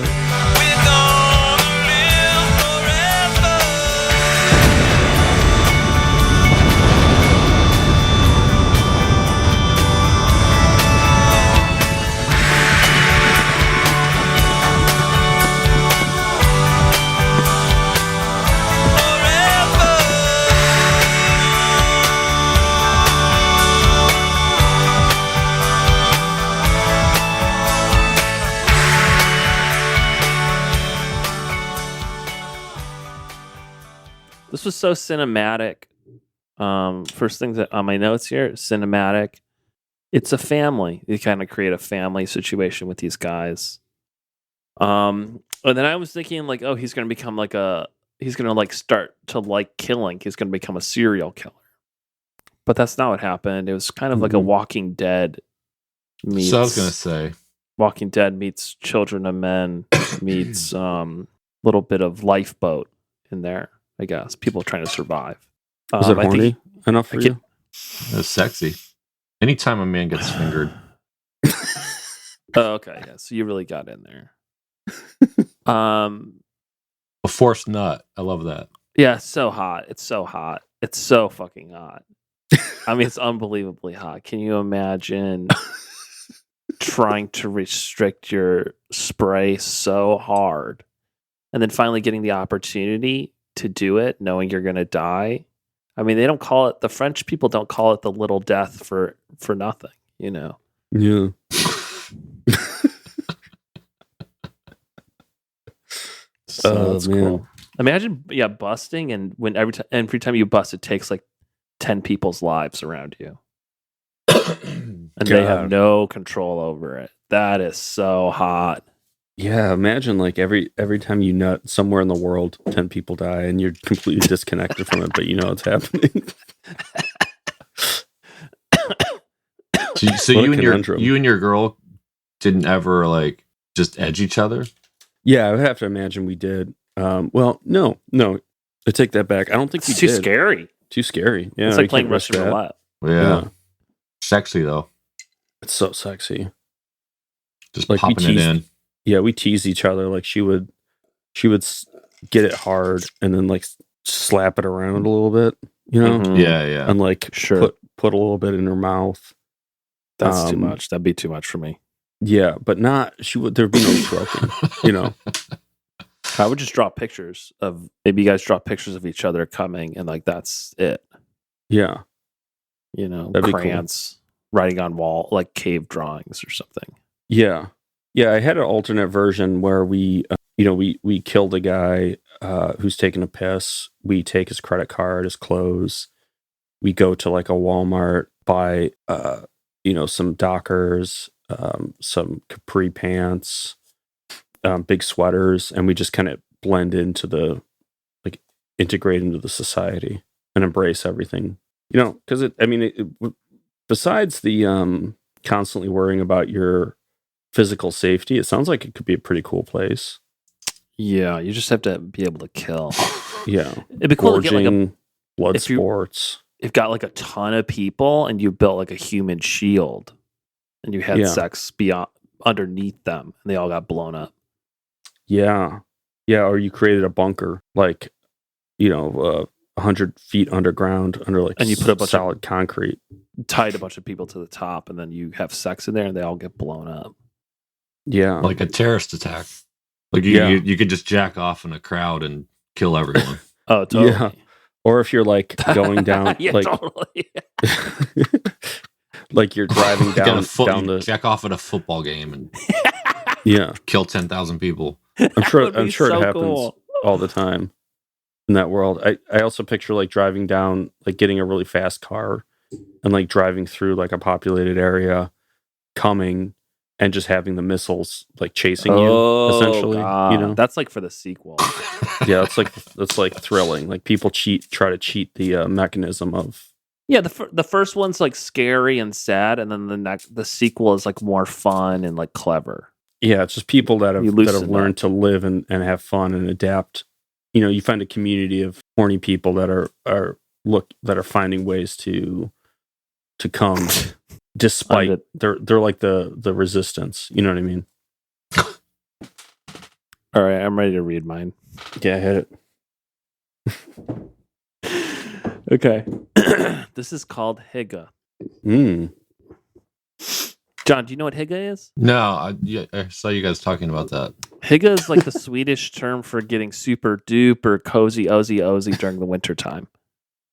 This was so cinematic. First things that on my notes here, cinematic. It's a family. You kind of create a family situation with these guys. And then I was thinking like, oh, he's going to become he's going to start to like killing. He's going to become a serial killer. But that's not what happened. It was kind of like a Walking Dead meets. So I was gonna say, Walking Dead meets Children of Men meets little bit of lifeboat in there. I guess people trying to survive. Was it I think horny enough for you? That's sexy. Anytime a man gets fingered. Oh, okay, yeah. So you really got in there. A forced nut. I love that. Yeah, it's so hot. It's so hot. It's so fucking hot. I mean, it's unbelievably hot. Can you imagine trying to restrict your spray so hard and then finally getting the opportunity to do it, knowing you're going to die? I mean, they don't call it, the French people don't call it the little death for nothing, you know? Yeah. So that's man. cool. Imagine, busting, and when every time you bust, it takes like 10 people's lives around you, and they have God. no control over it. That is so hot. Yeah, imagine like every time you nut somewhere in the world, 10 people die and you're completely disconnected from it, but you know it's happening. So What a you and conundrum. your girl didn't ever like just edge each other? Yeah, I would have to imagine we did. Well, no, I take that back. I don't think It's we too did. scary. Too scary. Yeah, It's you like playing can't risk Russian that. roulette. Yeah. Sexy though. It's so sexy. Just Like, we popping it in. Yeah, we teased each other. Like she would get it hard and then like slap it around a little bit, you know, Mhm. Yeah. and like Sure. put a little bit in her mouth. That's too much. That'd be too much for me. Yeah, but there'd be no stroking, you know. I would just draw pictures of, maybe you guys draw pictures of each other coming, and like that's it. Yeah, You know, That'd be cool. crayons writing on wall, like cave drawings or something. yeah. I had an alternate version where we killed a guy who's taking a piss. We take his credit card, his clothes. We go to like a Walmart, buy some Dockers, some capri pants, big sweaters, and we just kind of blend into integrate into the society and embrace everything. You know, because besides the constantly worrying about your physical safety, it sounds like it could be a pretty cool place. Yeah, you just have to be able to kill. Yeah, It'd be cool to get like gorging, blood if you- sports. you've got like a ton of people and you built like a human shield and you had Yeah. sex beyond underneath them and they all got blown up. Yeah, or you created a bunker, like 100 feet underground, under like And you put a bunch of- solid concrete. Tied a bunch of people to the top and then you have sex in there and they all get blown up. Yeah, Like a terrorist attack. Like you could just jack off in a crowd and kill everyone. Oh, totally. Yeah. Or if you're like going down, Yeah, like totally. like you're driving You got down a foot, down you the jack off at a football game and yeah. kill 10,000 people. I'm sure That would be it so happens cool. all the time in that world. I also picture like driving down, like getting a really fast car and like driving through like a populated area, coming and just having the missiles like chasing you, essentially. God. You know, That's like for the sequel. yeah, that's like thrilling. Like people try to cheat the mechanism of. Yeah, the first one's like scary and sad, and then the sequel is like more fun and like clever. Yeah, it's just people that have You loosen learned up. to live and have fun and adapt. You know, you find a community of horny people that are finding ways to come despite they're like the resistance. You know what I mean? All right, I'm ready to read mine. Yeah, I hit it. Okay. This is called Hygge. John, do you know what Hygge is? No, I saw you guys talking about that. Hygge is like the Swedish term for getting super duper cozy during the winter time.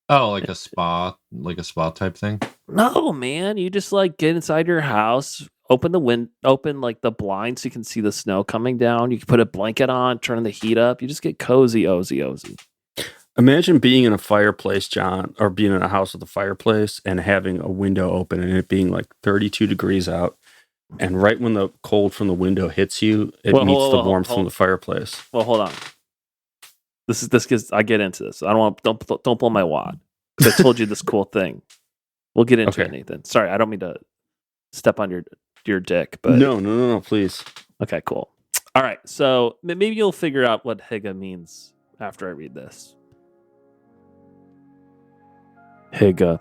Oh, like a spa type thing. No, man, you just like get inside your house, open like the blind so you can see the snow coming down. You can put a blanket on, turn the heat up. You just get cozy. Imagine being in a fireplace, John, or being in a house with a fireplace and having a window open and it being like 32 degrees out. And right when the cold from the window hits you, it meets the warmth from the fireplace. Well, hold on. This gets. I get into this. I don't blow my wad because I told you this cool thing. We'll get into it, Nathan. Sorry, I don't mean to step on your dick, but No, please. okay, cool. All right, so maybe you'll figure out what Hygge means after I read this. Hygge.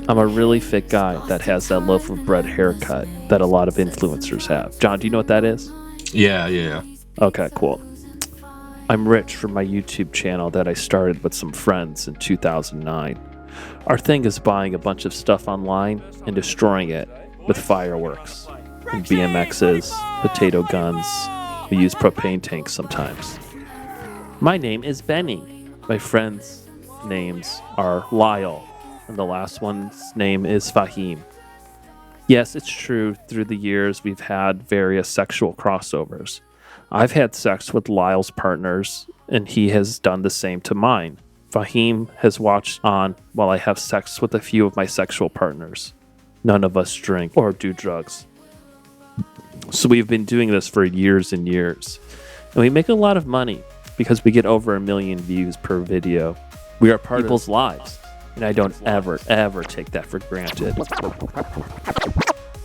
I'm a really fit guy that has that loaf of bread haircut that a lot of influencers have. John, do you know what that is? Yeah. Okay, cool. I'm rich from my YouTube channel that I started with some friends in 2009. Our thing is buying a bunch of stuff online and destroying it with fireworks and BMXs, potato guns. We use propane tanks sometimes. My name is Benny. My friends' names are Lyle, and the last one's name is Fahim. Yes, it's true, through the years we've had various sexual crossovers. I've had sex with Lyle's partners, and he has done the same to mine. Fahim has watched on while I have sex with a few of my sexual partners. None of us drink or do drugs. So we've been doing this for years and years. And we make a lot of money because we get over 1 million views per video. We are part of people's lives, and I don't ever take that for granted.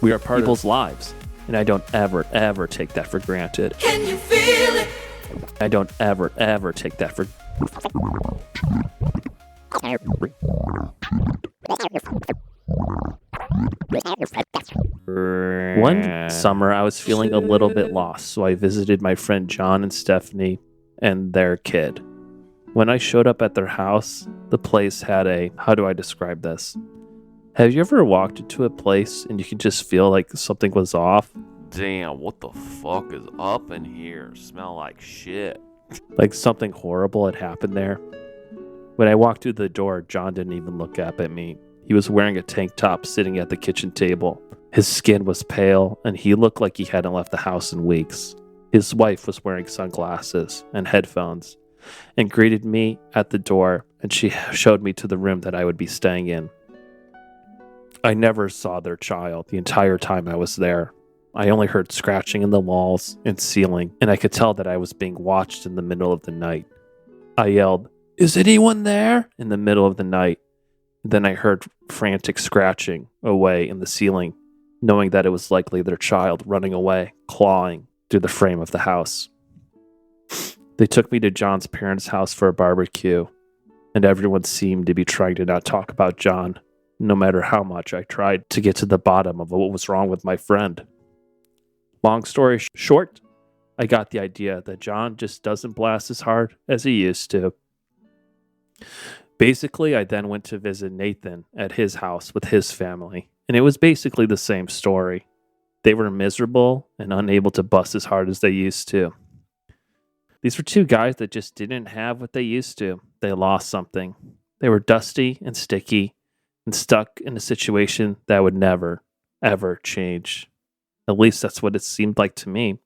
We are part of people's lives, and I don't ever take that for granted. Can you feel it? I don't ever take that for One summer, I was feeling a little bit lost, so I visited my friend John and Stephanie and their kid. When I showed up at their house, the place had how do I describe this? Have you ever walked into a place and you can just feel like something was off? Damn, what the fuck is up in here? Smell like shit. Like something horrible had happened there? When I walked through the door, John didn't even look up at me. He was wearing a tank top sitting at the kitchen table. His skin was pale, and he looked like he hadn't left the house in weeks. His wife was wearing sunglasses and headphones and greeted me at the door, and she showed me to the room that I would be staying in. I never saw their child the entire time I was there. I only heard scratching in the walls and ceiling, and I could tell that I was being watched in the middle of the night. I yelled, "Is anyone there?" in the middle of the night. Then I heard frantic scratching away in the ceiling, knowing that it was likely their child running away, clawing through the frame of the house. They took me to John's parents' house for a barbecue, and everyone seemed to be trying to not talk about John, no matter how much I tried to get to the bottom of what was wrong with my friend. Long story short, I got the idea that John just doesn't blast as hard as he used to. Basically, I then went to visit Nathan at his house with his family, and it was basically the same story. They were miserable and unable to bust as hard as they used to. These were two guys that just didn't have what they used to. They lost something. They were dusty and sticky and stuck in a situation that would never, ever change. At least that's what it seemed like to me.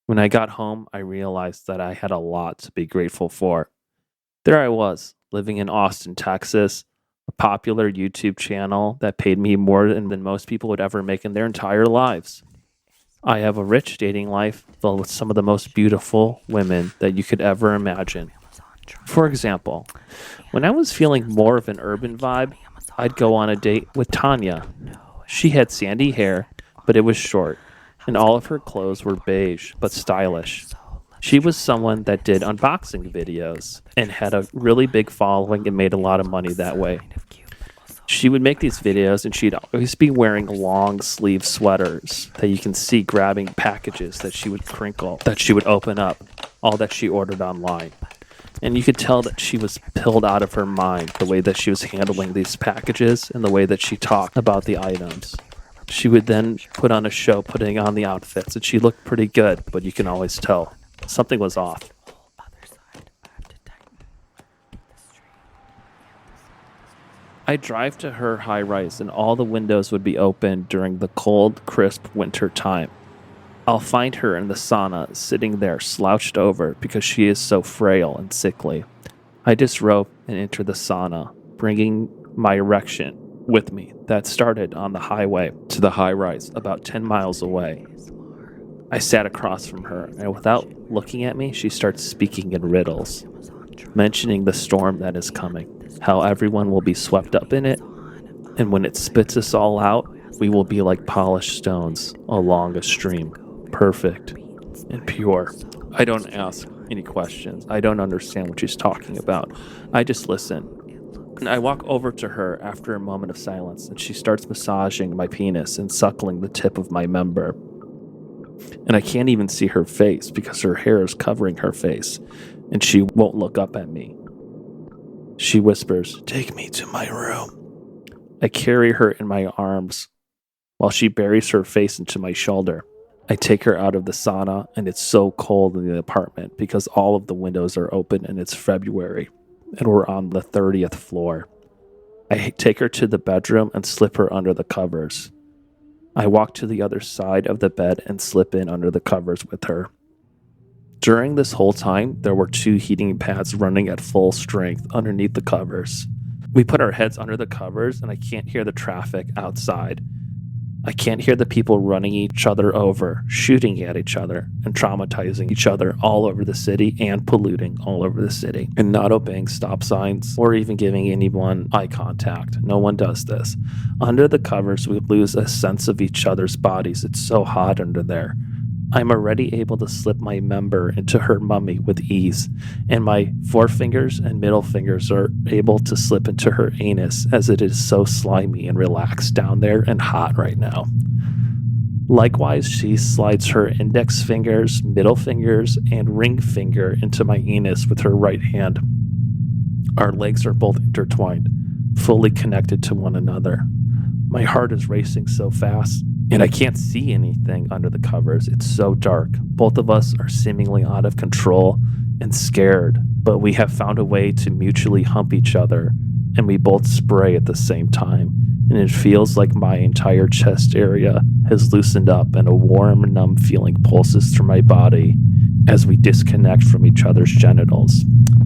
When I got home, I realized that I had a lot to be grateful for. There I was, living in Austin, Texas, a popular YouTube channel that paid me more than most people would ever make in their entire lives. I have a rich dating life filled with some of the most beautiful women that you could ever imagine. For example, when I was feeling more of an urban vibe, I'd go on a date with Tanya. She had sandy hair, but it was short, and all of her clothes were beige but stylish. She was someone that did unboxing videos and had a really big following and made a lot of money that way. She would make these videos and she'd always be wearing long sleeve sweaters that you can see grabbing packages that she would crinkle, that she would open up, all that she ordered online. And you could tell that she was pilled out of her mind, the way that she was handling these packages and the way that she talked about the items. She would then put on a show putting on the outfits, and she looked pretty good, but you can always tell something was off. I'd drive to her high-rise, and all the windows would be open during the cold, crisp winter time. I'll find her in the sauna, sitting there slouched over because she is so frail and sickly. I disrobe and enter the sauna, bringing my erection with me that started on the highway to the high-rise about 10 miles away. I sat across from her, and without looking at me, she starts speaking in riddles, mentioning the storm that is coming, how everyone will be swept up in it, and when it spits us all out, We will be like polished stones along a stream, perfect and pure. I don't ask any questions. I don't understand what she's talking about. I just listen. And I walk over to her after a moment of silence, and she starts massaging my penis and suckling the tip of my member. And I can't even see her face because her hair is covering her face, and she won't look up at me. She whispers, "Take me to my room." I carry her in my arms while she buries her face into my shoulder. I take her out of the sauna, and it's so cold in the apartment because all of the windows are open and it's February, and we're on the 30th floor. I take her to the bedroom and slip her under the covers. I walk to the other side of the bed and slip in under the covers with her. During this whole time, there were 2 heating pads running at full strength underneath the covers. We put our heads under the covers, and I can't hear the traffic outside. I can't hear the people running each other over, shooting at each other, and traumatizing each other all over the city and polluting all over the city, and not obeying stop signs or even giving anyone eye contact. No one does this. Under the covers, we lose a sense of each other's bodies. It's so hot under there. I'm already able to slip my member into her mummy with ease, and my forefingers and middle fingers are able to slip into her anus as it is so slimy and relaxed down there and hot right now. Likewise, she slides her index fingers, middle fingers, and ring finger into my anus with her right hand. Our legs are both intertwined, fully connected to one another. My heart is racing so fast, and I can't see anything under the covers. It's so dark. Both of us are seemingly out of control and scared, but we have found a way to mutually hump each other, and we both spray at the same time. And it feels like my entire chest area has loosened up, and a warm, numb feeling pulses through my body as we disconnect from each other's genitals.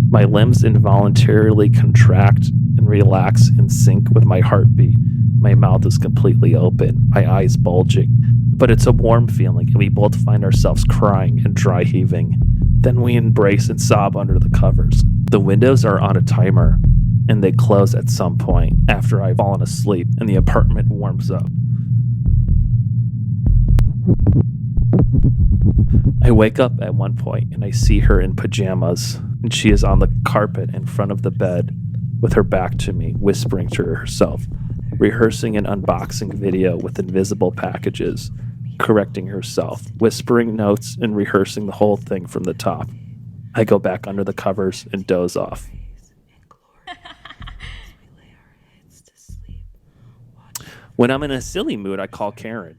My limbs involuntarily contract and relax in sync with my heartbeat. My mouth is completely open, my eyes bulging, but it's a warm feeling, and we both find ourselves crying and dry heaving. Then we embrace and sob under the covers. The windows are on a timer, and they close at some point after I've fallen asleep and the apartment warms up. I wake up at one point and I see her in pajamas, and she is on the carpet in front of the bed with her back to me, whispering to herself, rehearsing an unboxing video with invisible packages, correcting herself, whispering notes, and rehearsing the whole thing from the top. I go back under the covers and doze off. When I'm in a silly mood, I call Karen.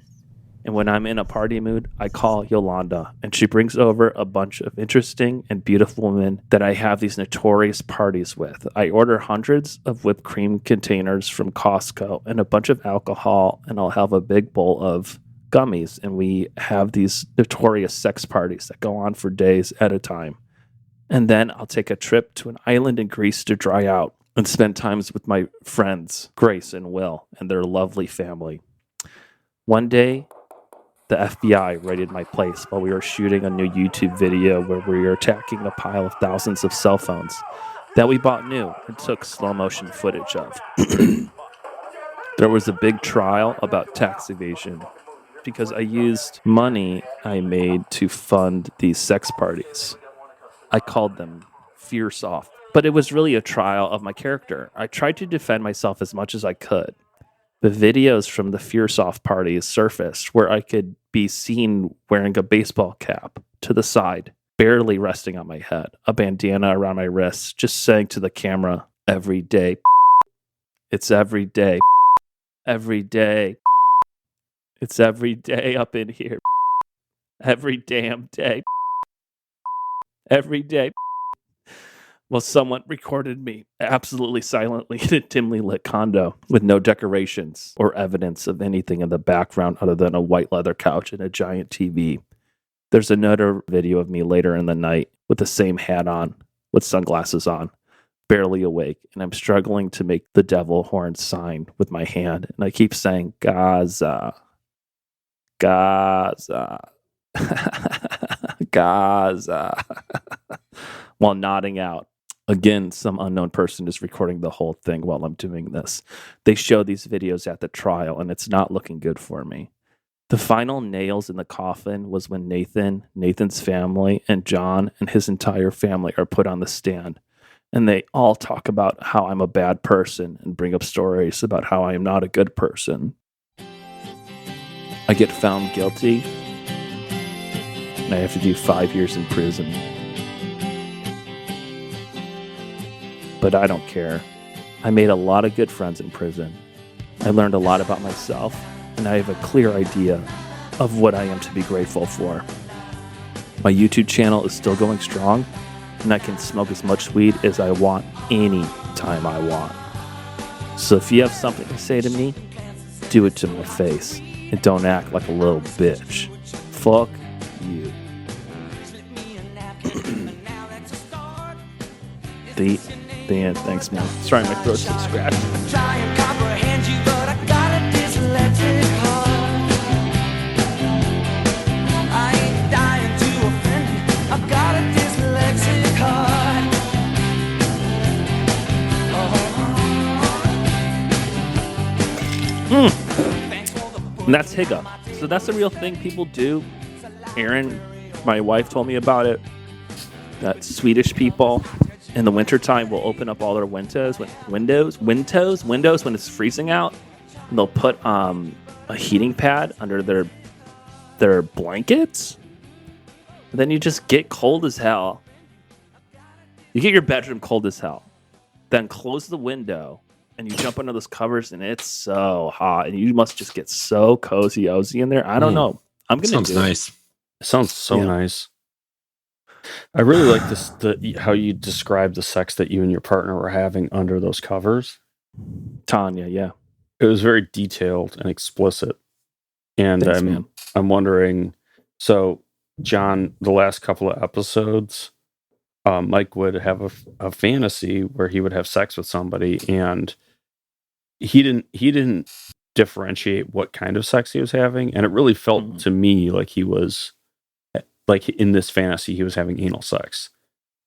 And when I'm in a party mood, I call Yolanda, and she brings over a bunch of interesting and beautiful women that I have these notorious parties with. I order hundreds of whipped cream containers from Costco and a bunch of alcohol, and I'll have a big bowl of gummies, and we have these notorious sex parties that go on for days at a time. And then I'll take a trip to an island in Greece to dry out and spend times with my friends, Grace and Will, and their lovely family. One day, the FBI raided my place while we were shooting a new YouTube video where we were attacking a pile of thousands of cell phones that we bought new and took slow motion footage of. There was a big trial about tax evasion because I used money I made to fund these sex parties. I called them Fierce Off, but it was really a trial of my character. I tried to defend myself as much as I could. The videos from the Fierce Off parties surfaced where I could be seen wearing a baseball cap to the side, barely resting on my head, a bandana around my wrists, just saying to the camera, every day, it's every day, every day, it's every day up in here, every damn day, every day. Well, someone recorded me absolutely silently in a dimly lit condo with no decorations or evidence of anything in the background other than a white leather couch and a giant TV. There's another video of me later in the night with the same hat on, with sunglasses on, barely awake, and I'm struggling to make the devil horn sign with my hand, and I keep saying, Gaza, Gaza, Gaza, while nodding out. Again, some unknown person is recording the whole thing while I'm doing this. They show these videos at the trial, and it's not looking good for me. The final nails in the coffin was when Nathan's family, and John and his entire family are put on the stand. And they all talk about how I'm a bad person and bring up stories about how I am not a good person. I get found guilty, and I have to do 5 years in prison. But I don't care. I made a lot of good friends in prison. I learned a lot about myself, and I have a clear idea of what I am to be grateful for. My YouTube channel is still going strong, and I can smoke as much weed as I want any time I want. So if you have something to say to me, do it to my face, and don't act like a little bitch. Fuck you. The end. Thanks, man. Sorry, my throat's still scratched. Try and comprehend you, but I got a dyslexic heart. I ain't dying to offend you. I've got a dyslexic heart. And that's Hygge. So that's a real thing people do. Aaron, my wife, told me about it. That Swedish people in the wintertime will open up all their windows when it's freezing out. And they'll put a heating pad under their blankets. And then you just get cold as hell. You get your bedroom cold as hell. Then close the window and you jump under those covers and it's so hot. And you must just get so cozy-wozy in there. I don't know. I'm going to Sounds do nice. It sounds so nice. I really like how you described the sex that you and your partner were having under those covers. Tanya, yeah. It was very detailed and explicit. And Thanks, man. I'm wondering, so John, the last couple of episodes, Mike would have a fantasy where he would have sex with somebody, and he didn't differentiate what kind of sex he was having, and it really felt to me like he was, like in this fantasy he was having anal sex,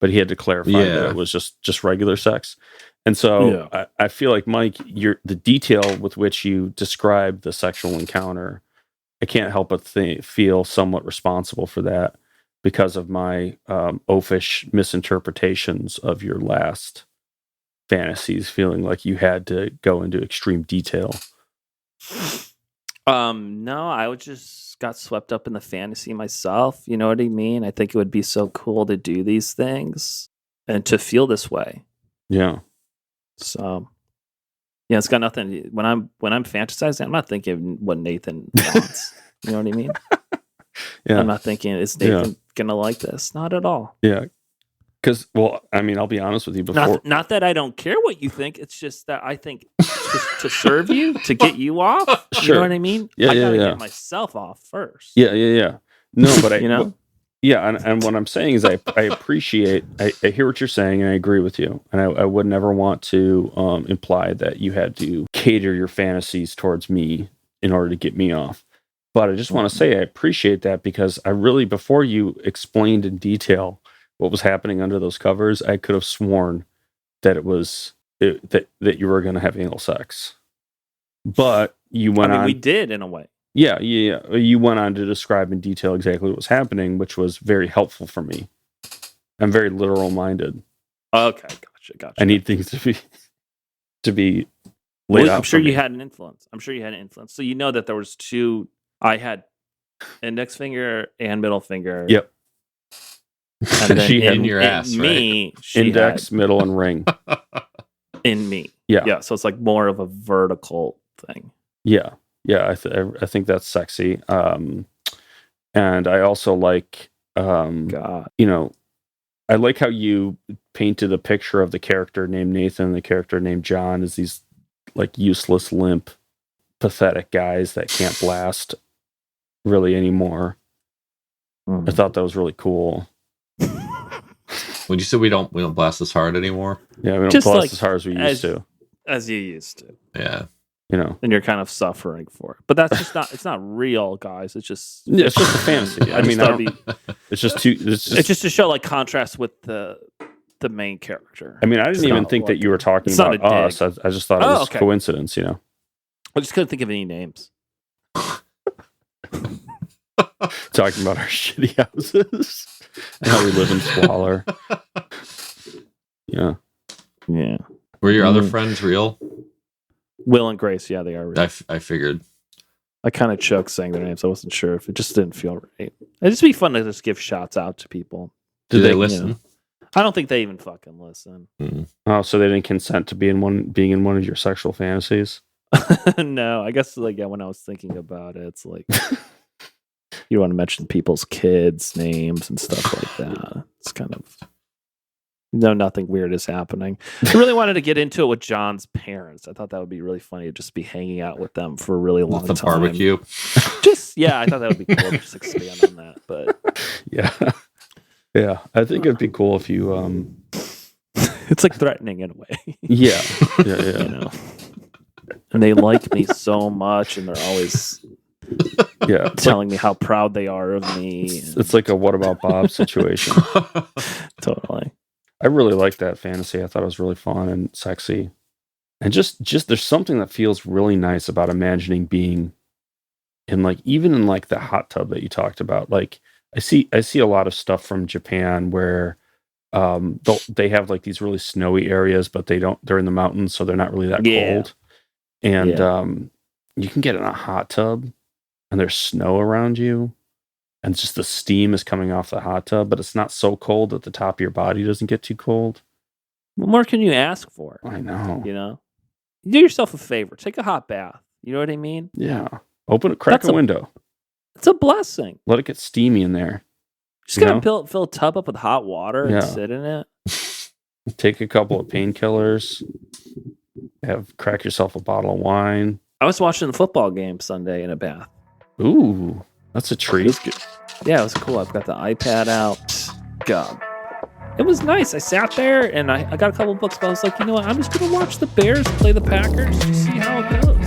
but he had to clarify that it was just regular sex. And so I feel like, Mike, the detail with which you describe the sexual encounter, I can't help but feel somewhat responsible for that because of my oafish misinterpretations of your last fantasies, feeling like you had to go into extreme detail. No, I would just got swept up in the fantasy myself. You know what I mean? I think it would be so cool to do these things and to feel this way. Yeah. So, yeah, it's got nothing. When I'm fantasizing, I'm not thinking what Nathan wants. You know what I mean? Yeah. I'm not thinking, is Nathan gonna like this? Not at all. Yeah. Because, well, I mean, I'll be honest with you. Before, not that I don't care what you think. It's just that I think to serve you, to get you off. Sure. You know what I mean? Yeah, I gotta yeah. get myself off first. Yeah. No, but I, you know. Yeah, and what I'm saying is I appreciate, I hear what you're saying, and I agree with you. And I would never want to imply that you had to cater your fantasies towards me in order to get me off. But I just want to say I appreciate that, because I really, before you explained in detail what was happening under those covers, I could have sworn that it was that you were going to have anal sex. But you went on. We did, in a way. Yeah. You went on to describe in detail exactly what was happening, which was very helpful for me. I'm very literal minded. Okay, gotcha. I need things to be laid out. I'm sure you had an influence. So you know that there was two. I had index finger and middle finger. Yep. And then she had in your ass, me, right? Index, middle, and ring. In me. Yeah. So it's like more of a vertical thing. Yeah. I think that's sexy. And I also like, God. you know, I like how you painted a picture of the character named Nathan and the character named John as these like useless, limp, pathetic guys that can't blast really anymore. I thought that was really cool. Would you say we don't blast as hard anymore? Yeah, we don't Just blast like as hard as we used to. As you used to. Yeah. You know, and you're kind of suffering for it, but that's just not. It's not real, guys. It's just. Yeah, it's just a fantasy. I mean, it's just it's just to show like contrast with the the main character. I mean, I didn't It's even not think that like- you were talking it's not about a us. I just thought it Oh, was okay. coincidence, you know. I just couldn't think of any names. Talking about our shitty houses and how we live in squalor. Yeah. Yeah. Were your other Mm. friends real? Will and Grace, yeah, they are real. I figured. I kind of choked saying their names. I wasn't sure if it just didn't feel right. It'd just be fun to just give shouts out to people. Do they you listen? know. I don't think they even fucking listen. Oh, so they didn't consent to being in one of your sexual fantasies? No, I guess like when I was thinking about it, it's like you want to mention people's kids' names and stuff like that. It's kind of nothing weird is happening. I really wanted to get into it with John's parents. I thought that would be really funny to just be hanging out with them for a really long The time. barbecue. I thought that would be cool to just expand on that. But Yeah. Yeah. I think it'd be cool if you it's like threatening in a way. Yeah. You know. And they like me so much, and they're always Yeah. telling me how proud they are of me. It's like a what about Bob situation. Totally. I really liked that fantasy. I thought it was really fun and sexy. And just there's something that feels really nice about imagining being in even in the hot tub that you talked about. Like I see a lot of stuff from Japan where they have these really snowy areas, but they're in the mountains, so they're not really that cold. And you can get in a hot tub and there's snow around you. And just the steam is coming off the hot tub, but it's not so cold that the top of your body doesn't get too cold. What more can you ask for? I know. You know, do yourself a favor. Take a hot bath. You know what I mean? Yeah. Crack a window. It's a blessing. Let it get steamy in there. Just gotta fill a tub up with hot water and Yeah. sit in it. Take a couple of painkillers. Crack yourself a bottle of wine. I was watching the football game Sunday in a bath. Ooh, that's a treat. Yeah, it was cool. I've got the iPad out. God. It was nice. I sat there and I got a couple books, but I was like, you know what? I'm just going to watch the Bears play the Packers to see how it goes.